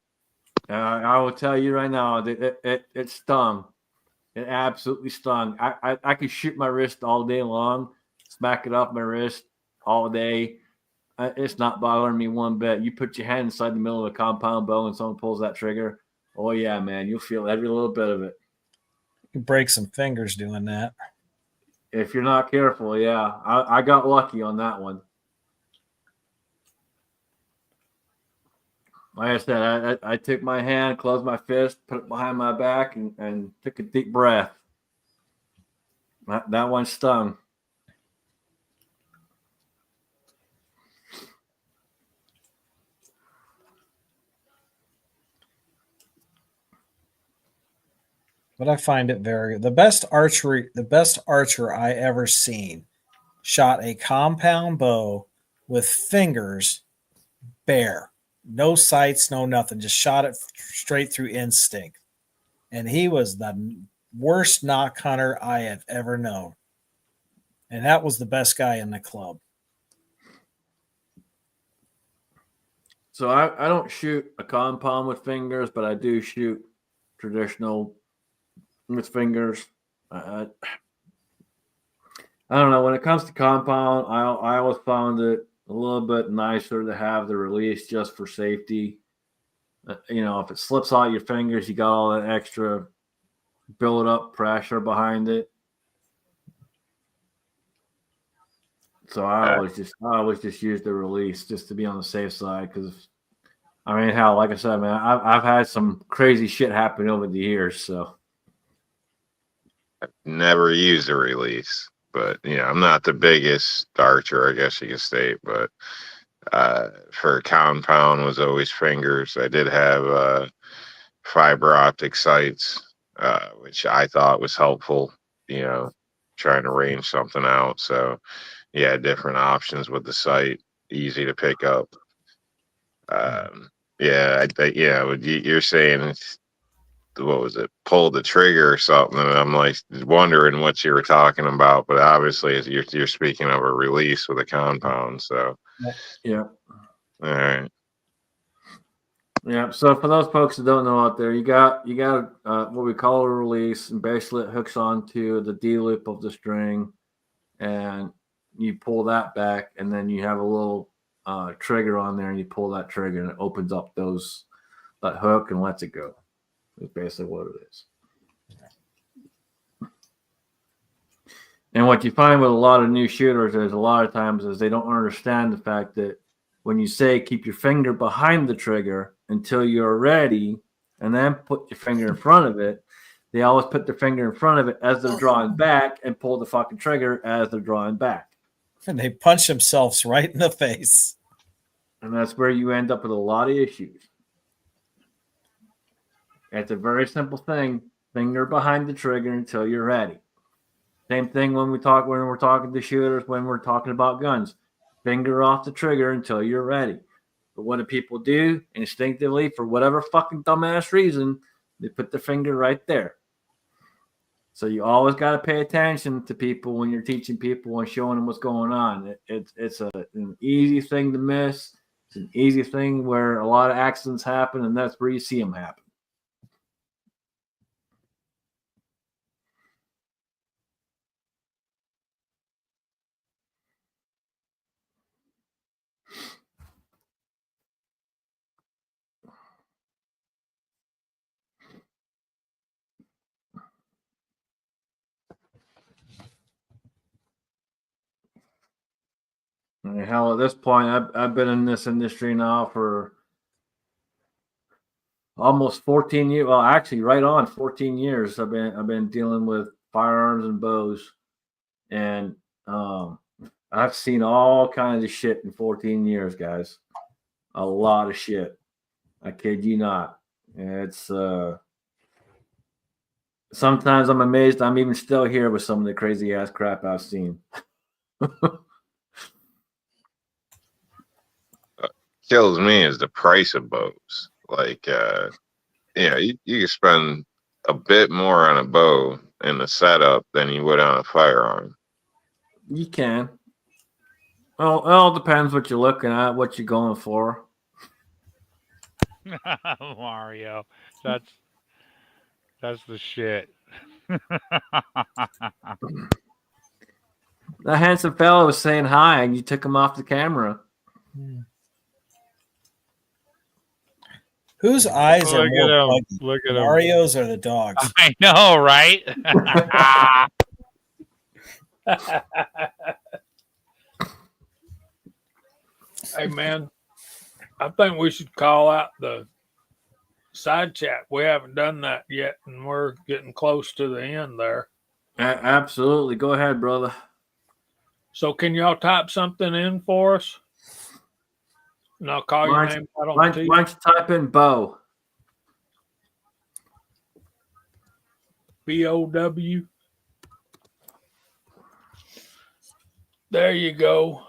I will tell you right now, it stung. It absolutely stung. I could shoot my wrist all day long, smack it off my wrist all day. It's not bothering me one bit. You put your hand inside the middle of a compound bow and someone pulls that trigger. Oh yeah, man, you'll feel every little bit of it. You break some fingers doing that. If you're not careful, yeah. I got lucky on that one. Like I said, I took my hand, closed my fist, put it behind my back, and took a deep breath. That one stung. But I find it the best archer I ever seen shot a compound bow with fingers bare. No sights, no nothing. Just shot it straight through instinct. and he was the worst knock hunter I have ever known. And that was the best guy in the club. So I don't shoot a compound with fingers, but I do shoot traditional with fingers. I don't know. When it comes to compound, I always found it a little bit nicer to have the release just for safety. If it slips out your fingers, you got all that extra build up pressure behind it. So I always just use the release just to be on the safe side, because hell, like I said, man, I've had some crazy shit happen over the years. So I've never used a release, but I'm not the biggest archer, I guess you could state, but for compound was always fingers. I did have fiber optic sights, which I thought was helpful, trying to range something out. So yeah, different options with the sight, easy to pick up. You're saying, what was it, pull the trigger or something, and I'm like wondering what you were talking about, but obviously you're speaking of a release with a compound. So yeah. All right. Yeah, so for those folks that don't know out there, you got what we call a release, and basically it hooks onto the D loop of the string, and you pull that back, and then you have a little trigger on there, and you pull that trigger, and it opens up that hook and lets it go. That's basically what it is. And what you find with a lot of new shooters is a lot of times is they don't understand the fact that when you say keep your finger behind the trigger until you're ready, and then put your finger in front of it, they always put their finger in front of it as they're drawing back and pull the fucking trigger as they're drawing back. And they punch themselves right in the face. And that's where you end up with a lot of issues. It's a very simple thing. Finger behind the trigger until you're ready. Same thing when we're talking to shooters, when we're talking about guns. Finger off the trigger until you're ready. But what do people do? Instinctively, for whatever fucking dumbass reason, they put the finger right there. So you always got to pay attention to people when you're teaching people and showing them what's going on. It's an easy thing to miss. It's an easy thing where a lot of accidents happen, and that's where you see them happen. Hell, at this point, I've been in this industry now for almost 14 years. Well, actually, right on 14 years. I've been dealing with firearms and bows, and I've seen all kinds of shit in 14 years, guys. A lot of shit. I kid you not. It's sometimes I'm amazed I'm even still here with some of the crazy ass crap I've seen. Kills me is the price of bows. Like, you can spend a bit more on a bow in the setup than you would on a firearm. You can. Well, it all depends what you're looking at, what you're going for. Mario, that's the shit. That handsome fellow was saying hi, and you took him off the camera. Whose eyes are Look more at him. buggy, Look at him. Mario's or the dog's? I know, right? Hey, man, I think we should call out the side chat. We haven't done that yet, and we're getting close to the end there. Absolutely. Go ahead, brother. So can y'all type something in for us? And I'll call your name out on why don't you type in Bo? BOW. There you go.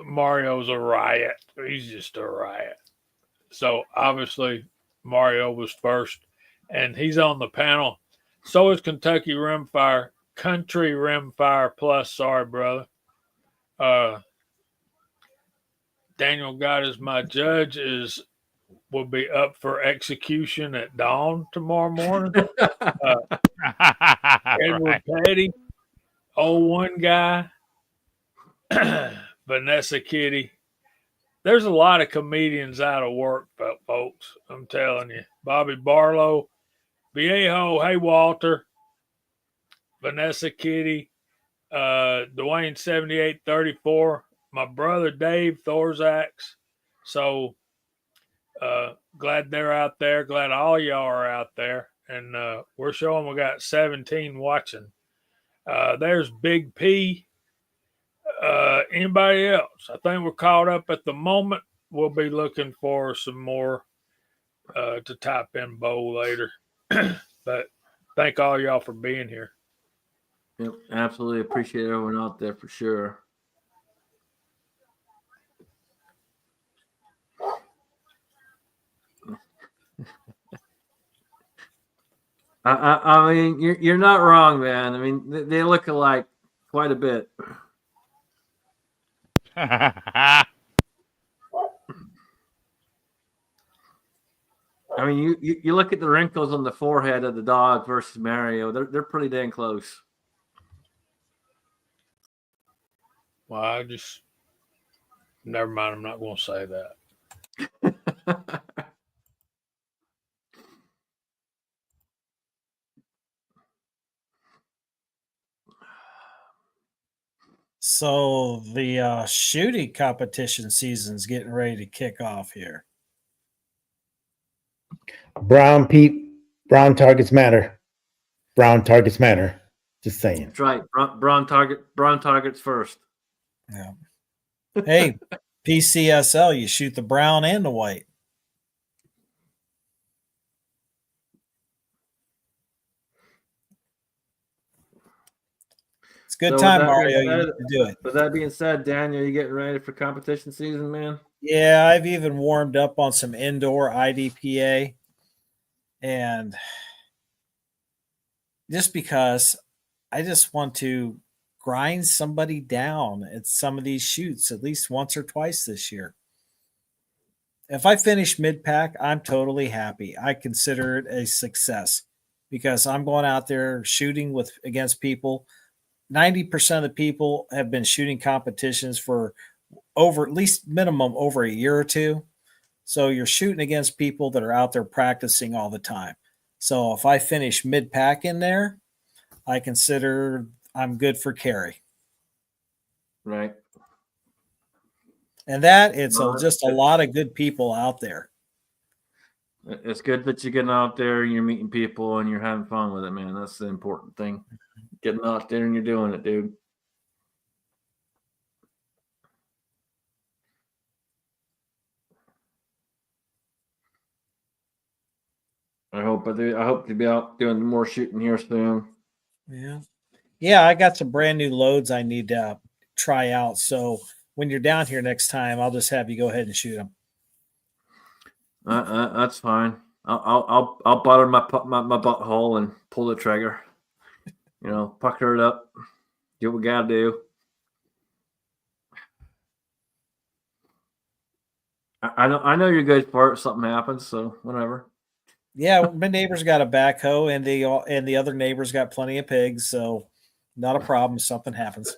Mario's a riot. He's just a riot. So obviously Mario was first, and he's on the panel. So is Kentucky Rimfire, Country Rimfire Plus. Sorry, brother. Daniel God is my judge will be up for execution at dawn tomorrow morning. Edward Right. Petty, 01 guy, Vanessa Kitty. There's a lot of comedians out of work, folks. I'm telling you. Bobby Barlow, Viejo, hey Walter, Vanessa Kitty, Dwayne 7834, my brother Dave Thorzax. So glad they're out there. Glad all y'all are out there. And we're showing we got 17 watching. There's Big P. Anybody else? I think we're caught up at the moment. We'll be looking for some more to type in Bo later. But thank all y'all for being here. Yep, absolutely appreciate everyone out there for sure. I mean, you're not wrong, man. I mean, they look alike quite a bit. I mean, you look at the wrinkles on the forehead of the dog versus Mario. They're pretty dang close. Well, I just never mind. I'm not going to say that. So the shooting competition season's getting ready to kick off here. Brown targets matter. Brown targets matter. Just saying. That's right. Brown targets first. Yeah. Hey, PCSL, you shoot the brown and the white. It's a good time, Mario. You need to do it. With that being said, Daniel, you getting ready for competition season, man? Yeah, I've even warmed up on some indoor IDPA. And just because I just want to grind somebody down at some of these shoots at least once or twice this year. If I finish mid-pack, I'm totally happy. I consider it a success because I'm going out there shooting against people. 90% of the people have been shooting competitions for over at least minimum over a year or two. So you're shooting against people that are out there practicing all the time. So if I finish mid-pack in there, I consider I'm good for carry. Right. And that it's just a lot of good people out there. It's good that you're getting out there and you're meeting people and you're having fun with it, man. That's the important thing. Getting out there and you're doing it, dude. I hope to be out doing more shooting here soon. Yeah, I got some brand new loads I need to try out. So when you're down here next time, I'll just have you go ahead and shoot them. That's fine. I'll butter my butthole and pull the trigger. You know, pucker it up. Do what we gotta do. I know you're good for it. Something happens, so whatever. Yeah, my neighbor's got a backhoe, and the other neighbor's got plenty of pigs, so not a problem. Something happens.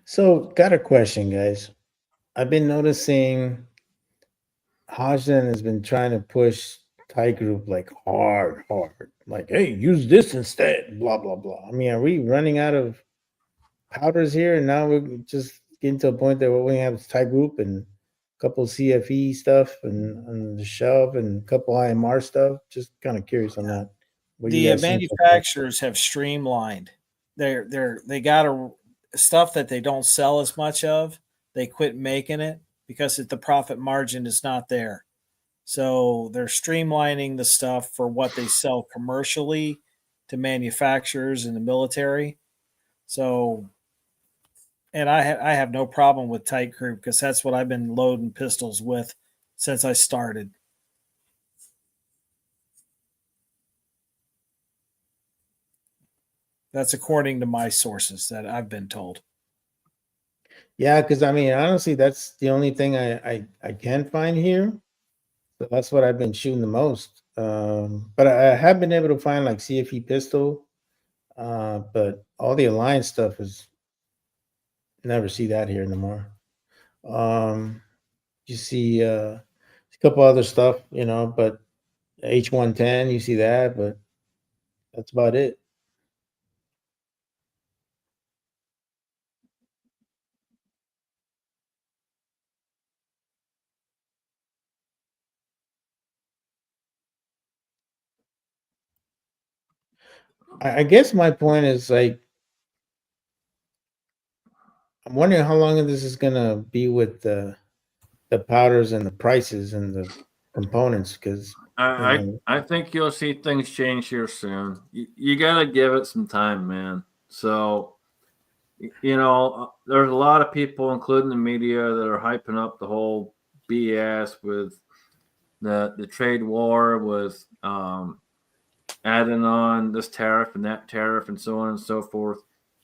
So, got a question, guys. I've been noticing Hodgson has been trying to push Thai group like hard. Like, hey, use this instead, blah, blah, blah. I mean, are we running out of powders here? And now we're just getting to a point that we have Thai group and a couple CFE stuff and the shelf and a couple IMR stuff. Just kind of curious on that. The manufacturers have streamlined. They got stuff that they don't sell as much of. They quit making it because the profit margin is not there. So they're streamlining the stuff for what they sell commercially to manufacturers in the military. So, And I have no problem with tight crew because that's what I've been loading pistols with since I started. That's according to my sources that I've been told. Yeah, because I mean, honestly, that's the only thing I can find here. So that's what I've been shooting the most. But I have been able to find like CFE pistol, but all the Alliance stuff is never see that here anymore. You see a couple other stuff, you know, but H110, you see that, but that's about it. I guess my point is like I'm wondering how long this is gonna be with the powders and the prices and the components because you know I think you'll see things change here soon. You got to give it some time, man. So, there's a lot of people, including the media, that are hyping up the whole BS with the trade war, with adding on this tariff and that tariff and so on and so forth.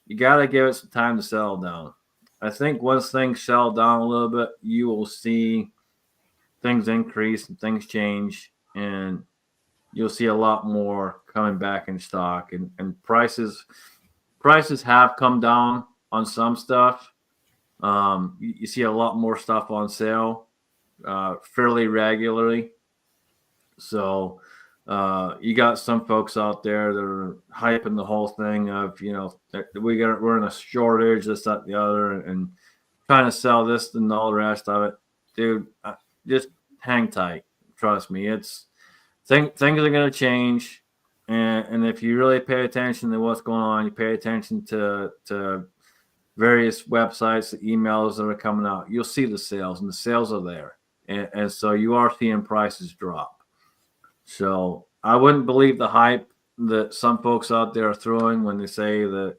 You got to give it some time to settle down. I think once things settle down a little bit, you will see things increase and things change, and you'll see a lot more coming back in stock, and prices have come down on some stuff. You see a lot more stuff on sale fairly regularly. So you got some folks out there that are hyping the whole thing of, we're in a shortage, this, that, the other, and trying to sell this and all the rest of it. Dude, just hang tight. Trust me, things are going to change. And if you really pay attention to what's going on, you pay attention to various websites, the emails that are coming out, you'll see the sales, and the sales are there. And so you are seeing prices drop. So I wouldn't believe the hype that some folks out there are throwing when they say that,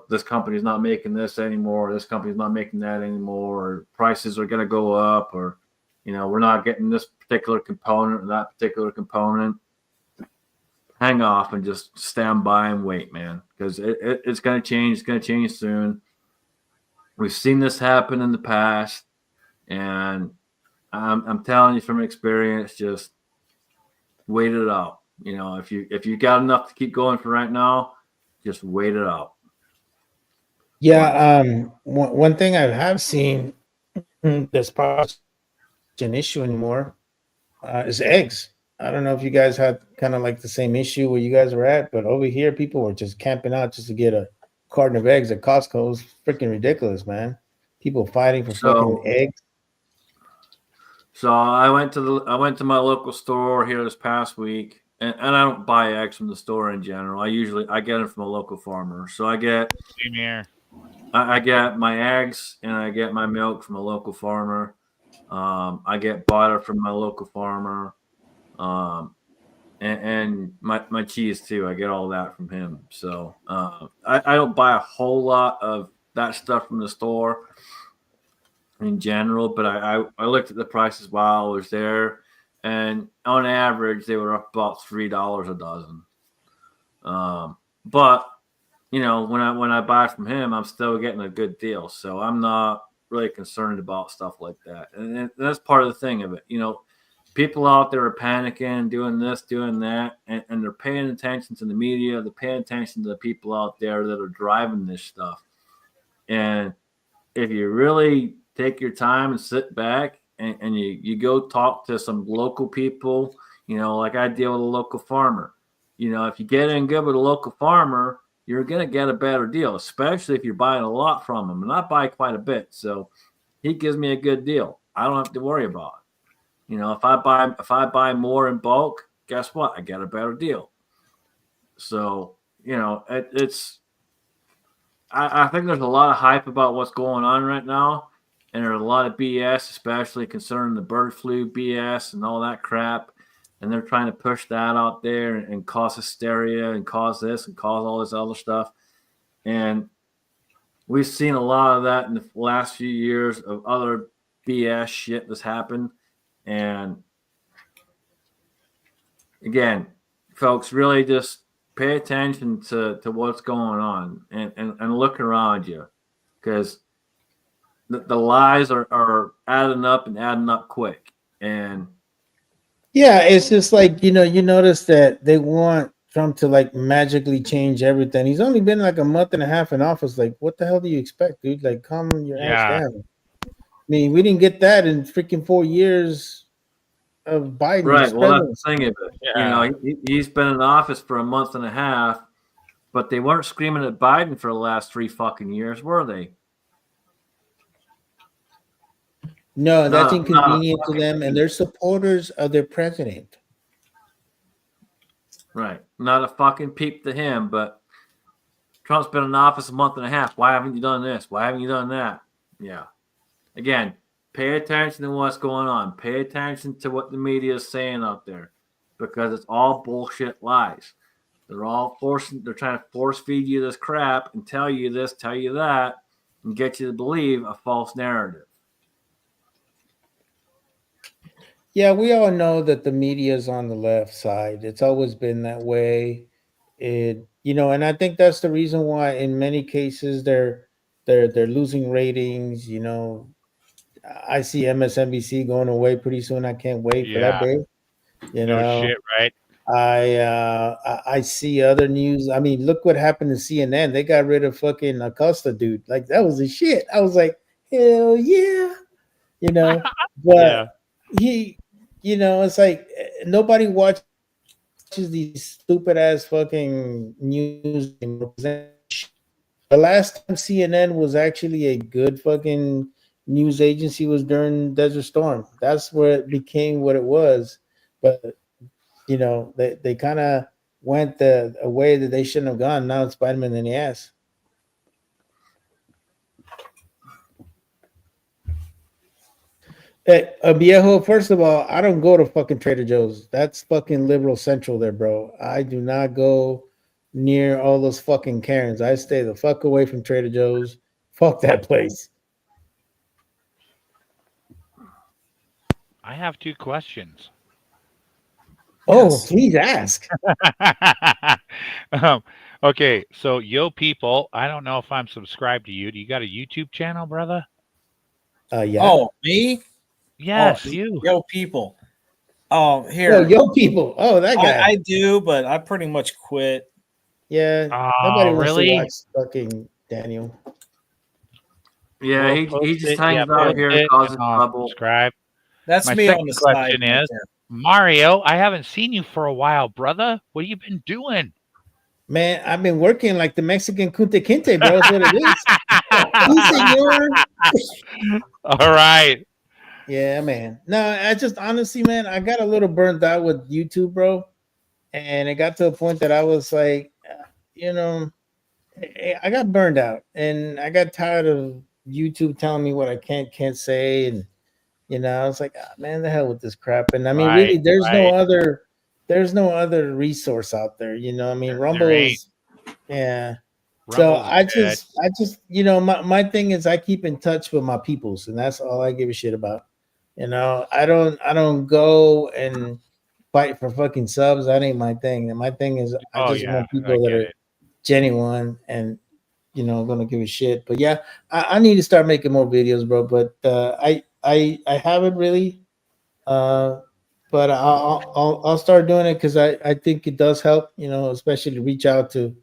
this company's not making this anymore, or this company's not making that anymore, or prices are going to go up, or, we're not getting this particular component or that particular component. Hang off and just stand by and wait, man, because it's going to change. It's going to change soon. We've seen this happen in the past, and I'm telling you from experience, just wait it out. If you got enough to keep going for right now, just wait it out. yeah. One thing I have seen that's probably an issue anymore is eggs. I don't know if you guys had kind of like the same issue where you guys were at, but over here people were just camping out just to get a carton of eggs at Costco. It's freaking ridiculous, man. People fighting for fucking eggs. So I went to my local store here this past week, and I don't buy eggs from the store in general. I get them from a local farmer. So I get Same here. I get my eggs and I get my milk from a local farmer. I get butter from my local farmer, and my cheese too. I get all that from him. So I don't buy a whole lot of that stuff from the store in general, but I looked at the prices while I was there, and on average they were up about $3 a dozen. But when I buy from him, I'm still getting a good deal, so I'm not really concerned about stuff like that. And that's part of the thing of it. People out there are panicking, doing this, doing that, and they're paying attention to the media. They're paying attention to the people out there that are driving this stuff. And if you really take your time and sit back and you go talk to some local people, like I deal with a local farmer. If you get in good with a local farmer, you're going to get a better deal, especially if you're buying a lot from him. And I buy quite a bit. So he gives me a good deal. I don't have to worry about it. If I buy more in bulk, guess what? I get a better deal. So, I think there's a lot of hype about what's going on right now. And there's a lot of BS, especially concerning the bird flu BS and all that crap. And they're trying to push that out there and cause hysteria and cause this and cause all this other stuff. And we've seen a lot of that in the last few years of other BS shit that's happened. And again, folks, really just pay attention to what's going on and look around you, because the lies are adding up and adding up quick. And Yeah, it's just like, you notice that they want Trump to like magically change everything. He's only been like a month and a half in office. Like, what the hell do you expect, dude? Like, calm your ass Yeah. down. I mean, we didn't get that in freaking 4 years of Biden's right, well, that's presidency. the thing of it. Yeah. He's been in office for a month and a half, but they weren't screaming at Biden for the last 3 fucking years, were they? No, that's Not a inconvenient to fucking them, and they're supporters of their president. Right. Not a fucking peep to him, but Trump's been in office a month and a half. Why haven't you done this? Why haven't you done that? Yeah. Again, pay attention to what's going on. Pay attention to what the media is saying out there, because it's all bullshit lies. They're trying to force feed you this crap and tell you this, tell you that, and get you to believe a false narrative. Yeah, we all know that the media is on the left side. It's always been that way. And I think that's the reason why in many cases they're losing ratings. I see MSNBC going away pretty soon. I can't wait for that Yeah. day. No shit, right? I see other news. I mean, look what happened to CNN. They got rid of fucking Acosta, dude. Like, that was the shit. I was like, hell yeah, But Yeah. it's like nobody watches these stupid ass fucking news anymore. The last time CNN was actually a good fucking news agency was during Desert Storm. That's where it became what it was. But they kind of went a way that they shouldn't have gone. Now it's biting them in the ass. Hey, Viejo, first of all, I don't go to fucking Trader Joe's. That's fucking liberal central there, bro. I do not go near all those fucking Karens. I stay the fuck away from Trader Joe's. Fuck that place. I have 2 questions. Oh, Yes. please ask. Okay, so yo people, I don't know if I'm subscribed to you. Do you got a YouTube channel, brother? Yeah. Oh, me? Yes, Oh, you. Yo, people. Oh, here. Yo, people. Oh, that guy. I do, but I pretty much quit. Yeah. Oh, Nobody wants really? to watch fucking Daniel. Yeah, Well, he post just it. hangs Yeah, out post here, it, causes and I'll trouble. subscribe. That's My me on the second side. question right is, there. Mario, I haven't seen you for a while, brother. What have you been doing? Man, I've been working like the Mexican Kunte Kinte, bro. That's what it is. Sí, señor. All right. Yeah, man. No, I just honestly, man, I got a little burnt out with YouTube, bro. And it got to a point that I was like, I got burned out and I got tired of YouTube telling me what I can't say. And, I was like, man, the hell with this crap. And I mean, really, Right. there's no other resource out there. I mean, Rumble There ain't. is, yeah. So Rumble's I dead. just, my thing is I keep in touch with my peoples, and that's all I give a shit about. I don't go and fight for fucking subs. That ain't my thing. And my thing is I Oh just yeah, want I people that get are it. genuine and gonna give a shit. But yeah, I need to start making more videos, bro. But I haven't really. But I'll start doing it because I think it does help, especially to reach out to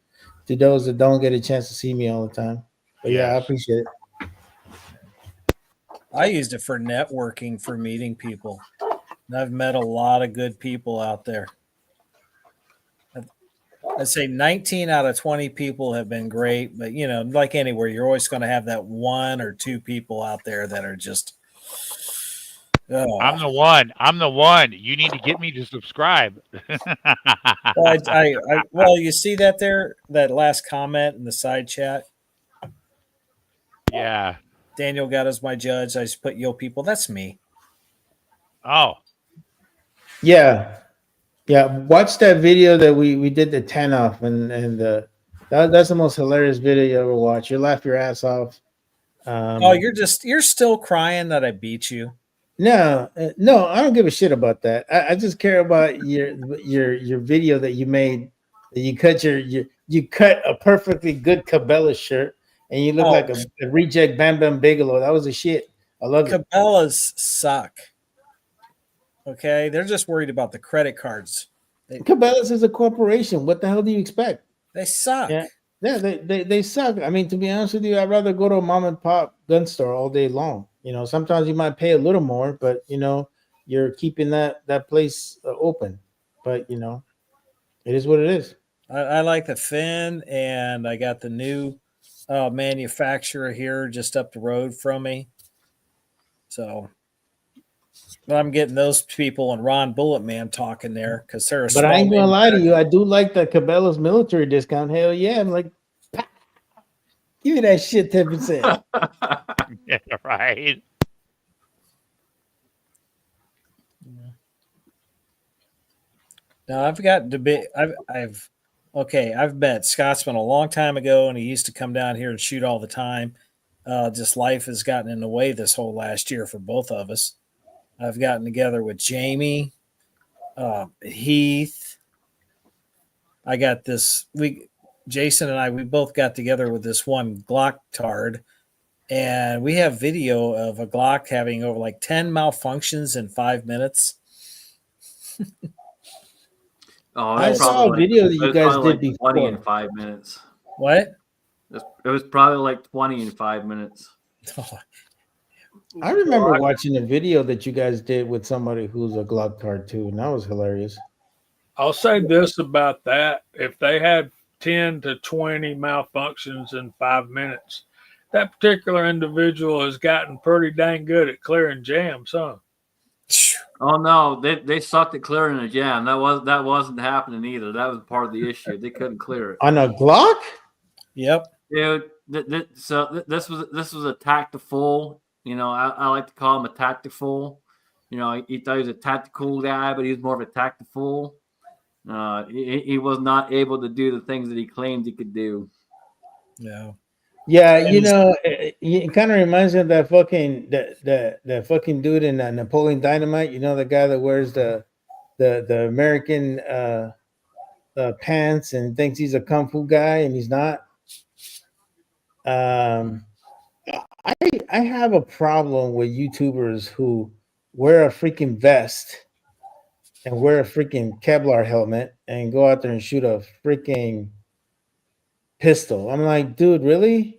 those that don't get a chance to see me all the time. But yeah, I Yes. appreciate it. I used it for networking, for meeting people. And I've met a lot of good people out there. I'd say 19 out of 20 people have been great, but like anywhere, you're always going to have that 1 or 2 people out there that are just. I'm the one. I'm the one. You need to get me to subscribe. Well, you see that there, that last comment in the side chat. Yeah. Daniel got as my judge. I just put yo people. That's me. Oh. Yeah. Watch that video that we did the 10 off and That's the most hilarious video you ever watch. You laugh your ass off. Oh, you're still crying that I beat you. No, no, I don't give a shit about that. I just care about your video that you made. That you cut you cut a perfectly good Cabela shirt, and you look Oh, like a reject Bam Bam Bigelow. That was a shit. I love it. Cabela's suck. Okay, they're just worried about the credit cards. Cabela's is a corporation. What the hell do you expect? They suck. Yeah, yeah, they suck. I mean, to be honest with you, I'd rather go to a mom and pop gun store all day long. You know, sometimes you might pay a little more, but you know, you're keeping that place open. But you know, it is what it is. I like the Finn, and I got the new manufacturer here just up the road from me. So I'm getting those people and Ron Bulletman talking there because they're a But I small ain't gonna lie to manufacturer. you, I do like the Cabela's military discount. Hell yeah, I'm like, give me that shit 10%. Yeah, right. Now I've got debate. I've met Scotsman a long time ago, and he used to come down here and shoot all the time. Just life has gotten in the way this whole last year for both of us. I've gotten together with Jamie, Heath. I got this. Jason and we both got together with this one Glock tard, and we have video of a Glock having over like 10 malfunctions in 5 minutes. Oh, I that's saw a probably video that it you was guys probably did like 20 in before. 5 minutes. What? It was probably like 20 in 5 minutes. I remember watching a video that you guys did with somebody who's a Glock card too, and that was hilarious. I'll say this about that. If they had 10 to 20 malfunctions in 5 minutes, that particular individual has gotten pretty dang good at clearing jams, huh? Oh no, they sucked at clearing a jam. That wasn't happening either. That was part of the issue. They couldn't clear it. On a Glock? Yep. Dude, this was a tactical. You know, I like to call him a tactical. You know, he thought he was a tactical guy, but he was more of a tactical. He was not able to do the things that he claimed he could do. Yeah. Yeah, you know, it kind of reminds me of that fucking that fucking dude in Napoleon Dynamite. You know, the guy that wears the American pants and thinks he's a kung fu guy, and he's not. I have a problem with YouTubers who wear a freaking vest and wear a freaking Kevlar helmet and go out there and shoot a freaking pistol. I'm like, dude, really?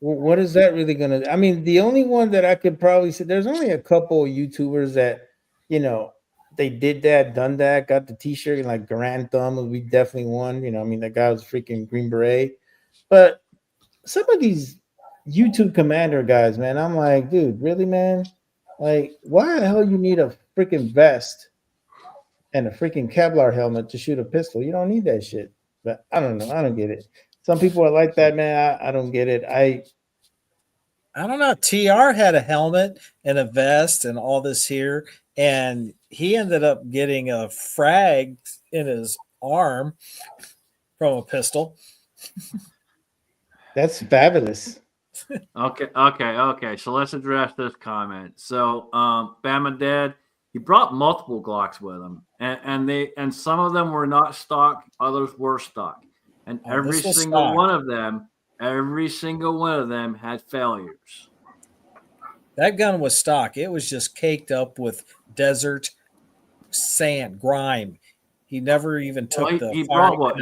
What is that really gonna? I mean, the only one that I could probably say, there's only a couple of YouTubers that, you know, they did that, done that, got the T-shirt, and like Grand Thumb would be definitely one. You know, I mean, that guy was freaking Green Beret, but some of these YouTube commander guys, man, I'm like, dude, really, man? Like, why the hell you need a freaking vest and a freaking Kevlar helmet to shoot a pistol? You don't need that shit. But I don't know. I don't get it. Some people are like that, man. I don't get it. I don't know. TR had a helmet and a vest and all this here, and he ended up getting a frag in his arm from a pistol. That's fabulous. Okay. So let's address this comment. So, Bama Dad, he brought multiple Glocks with him, and some of them were not stock, others were stock, and every single one of them had failures. That gun was stock. It was just caked up with desert sand, grime. He never even took He brought what?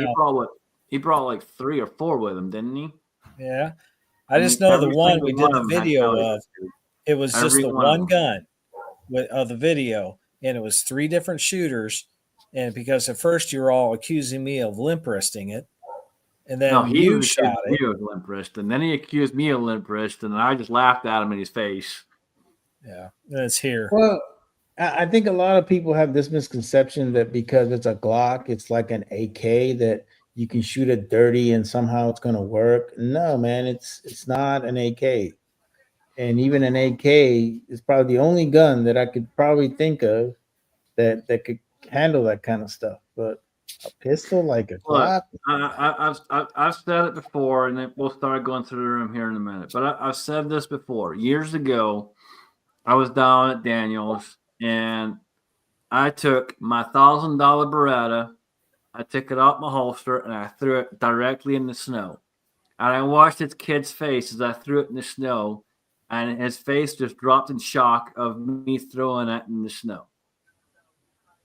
He brought like 3 or 4 with him, didn't he? Yeah. I just know the one we did the video of, it was just the one gun of the video, and it was 3 different shooters. And because at first you were all accusing me of limp wristing it, and then you shot it. He was limp wrist, and then he accused me of limp wrist, and I just laughed at him in his face. Yeah, and it's here. Well, I think a lot of people have this misconception that because it's a Glock, it's like an AK that you can shoot it dirty and somehow it's going to work. No, man, it's not an AK. And even an AK is probably the only gun that I could probably think of that could handle that kind of stuff. But A pistol like a Look, Glock? I've said it before, and then we'll start going through the room here in a minute. But I've said this before. Years ago, I was down at Daniel's, and I took my $1,000 Beretta, I took it out my holster, and I threw it directly in the snow. And I watched this kid's face as I threw it in the snow, and his face just dropped in shock of me throwing it in the snow.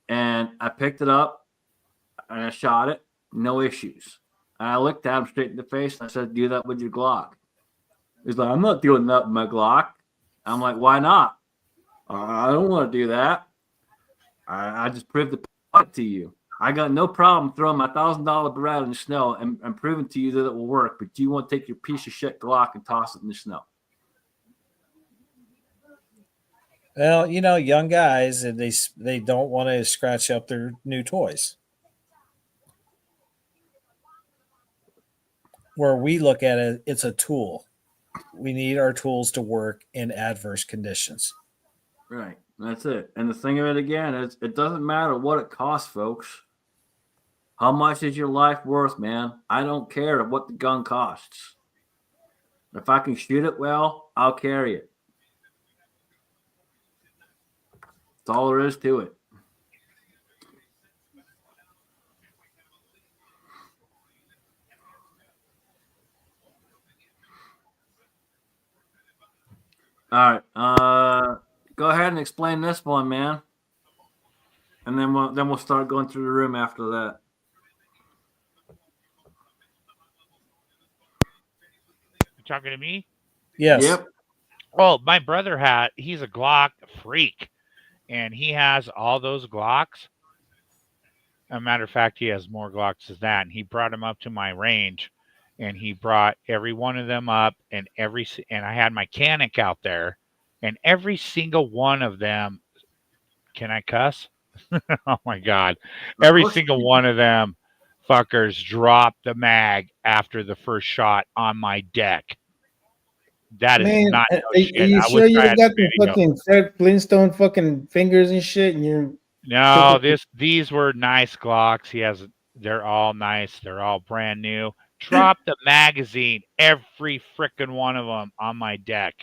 And I picked it up, and I shot it, no issues. And I looked at him straight in the face, and I said, "Do that with your Glock." He's like, "I'm not doing that with my Glock." I'm like, "Why not?" "I don't want to do that. I just proved the point to you. I got no problem throwing my $1,000 Beretta in the snow and proving to you that it will work, but you want to take your piece of shit Glock and toss it in the snow." Well, young guys, and they don't want to scratch up their new toys. Where we look at it, it's a tool. We need our tools to work in adverse conditions. Right. That's it. And the thing of it again is it doesn't matter what it costs, folks. How much is your life worth, man? I don't care what the gun costs. If I can shoot it well, I'll carry it. That's all there is to it. All right. Go ahead and explain this one, man. And then we'll start going through the room after that. You talking to me? Yes. Yep. Oh, my brother he's a Glock freak, and he has all those Glocks. As a matter of fact, he has more Glocks than that. And he brought them up to my range, and he brought every one of them up, and I had my Canic out there, and every single one of them. Can I cuss? Oh my God! Every single one of them fuckers dropped the mag after the first shot on my deck. That is Man, not no are shit. you I wish sure you I had got the the video. fucking Fred Flintstone fucking fingers and shit? And you're No, taking these were nice Glocks. They're all nice. They're all brand new. Drop the magazine, every frickin' one of them on my deck.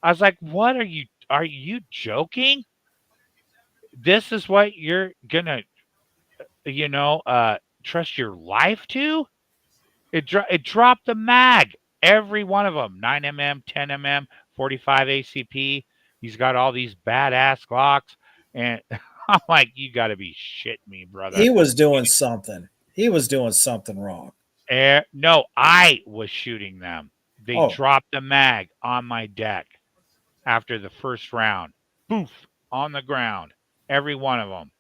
I was like, "What are you joking? This is what you're gonna, trust your life to?" It dropped the mag, every one of them, 9mm, 10mm, 45 ACP. He's got all these badass Glocks, and I'm like, "You got to be shitting me, brother." He was doing something. He was doing something wrong. No, I was shooting them. They Oh, dropped the mag on my deck after the first round. Boof, on the ground. Every one of them.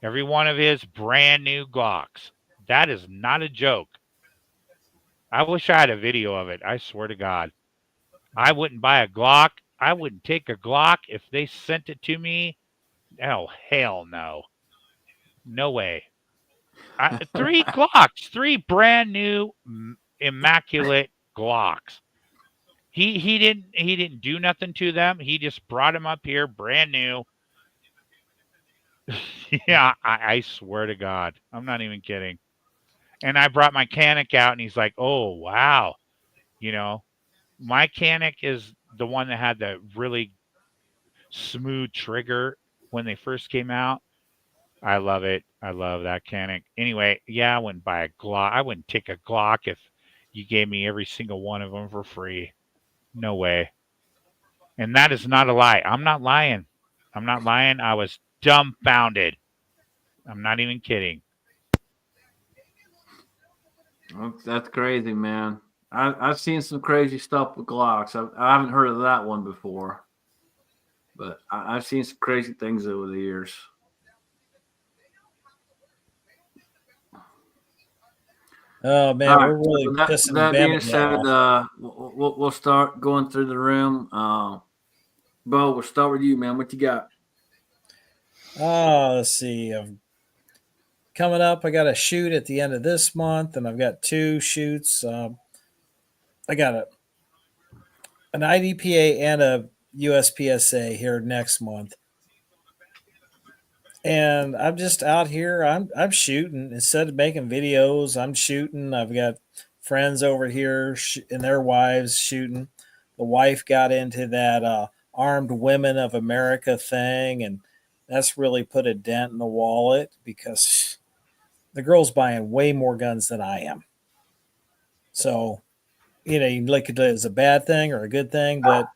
Every one of his brand new Glocks. That is not a joke. I wish I had a video of it. I swear to God. I wouldn't buy a Glock. I wouldn't take a Glock if they sent it to me. Oh, hell no. No way. Three Glocks, three brand new, immaculate Glocks. He didn't do nothing to them. He just brought them up here brand new. Yeah, I swear to God. I'm not even kidding. And I brought my Canic out, and he's like, "Oh, wow." My Canic is the one that had the really smooth trigger when they first came out. I love it. I love that Canic. Anyway, yeah, I wouldn't buy a Glock. I wouldn't take a Glock if you gave me every single one of them for free. No way. And that is not a lie. I'm not lying. I'm not lying. I was dumbfounded. I'm not even kidding. That's crazy, man. I've seen some crazy stuff with Glocks. I haven't heard of that one before, but I've seen some crazy things over the years. oh man, All right. we're really With pissing that being Bandit said, off. we'll start going through the room. Bo, we'll start with you, man. What you got? Oh, let's see. Coming up, I got a shoot at the end of this month, and I've got two shoots. I got an IDPA and a USPSA here next month. And I'm just out here. I'm shooting instead of making videos. I'm shooting. I've got friends over here and their wives shooting. The wife got into that Armed Women of America thing, and that's really put a dent in the wallet because the girl's buying way more guns than I am. So, you can look at it as a bad thing or a good thing, but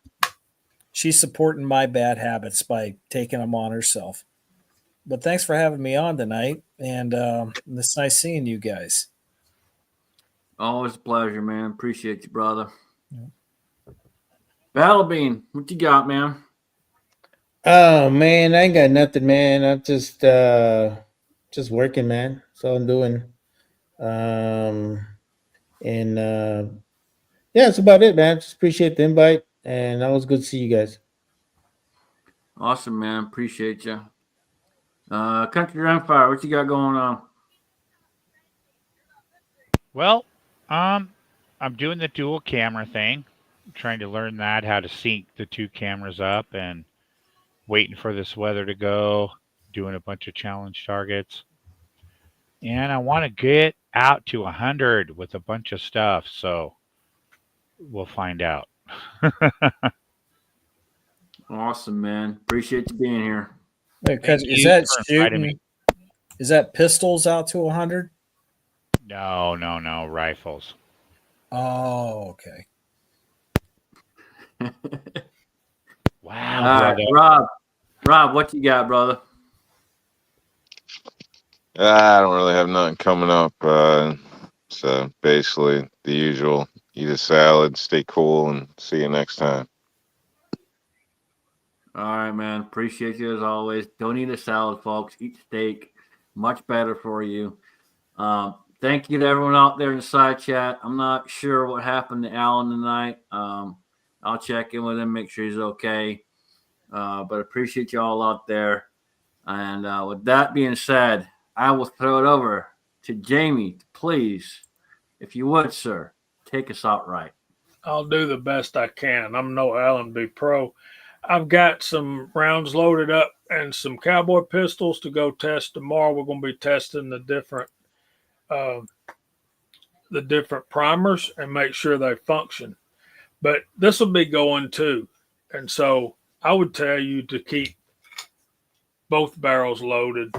she's supporting my bad habits by taking them on herself. But thanks for having me on tonight, and it's nice seeing you guys. Always a pleasure, man. Appreciate you, brother. Battle Bean, what you got, man? Oh man, I ain't got nothing, man. I'm just working, man. That's all I'm doing. And yeah, that's about it, man. Just appreciate the invite, and always good to see you guys. Awesome, man. Appreciate you. Country Gunfire, what you got going on? Well, I'm doing the dual camera thing, trying to learn that, how to sync the two cameras up, and waiting for this weather to go, doing a bunch of challenge targets. And I want to get out to 100 with a bunch of stuff, so we'll find out. Awesome, man. Appreciate you being here. Thank Is you that for inviting me. shooting? Is that pistols out to 100? No, rifles. Oh, okay. Wow, All right, brother. Rob, what you got, brother? I don't really have nothing coming up. So basically the usual: eat a salad, stay cool, and see you next time. All right, man. Appreciate you as always. Don't eat a salad, folks. Eat steak. Much better for you. Thank you to everyone out there in the side chat. I'm not sure what happened to Alan tonight. I'll check in with him, make sure he's okay. But appreciate you all out there. And with that being said, I will throw it over to Jamie. Please, if you would, sir, take us out right. I'll do the best I can. I'm no AllenBePro. I've got some rounds loaded up and some cowboy pistols to go test tomorrow. We're going to be testing uh, the different primers and make sure they function. But this will be going too, and so I would tell you to keep both barrels loaded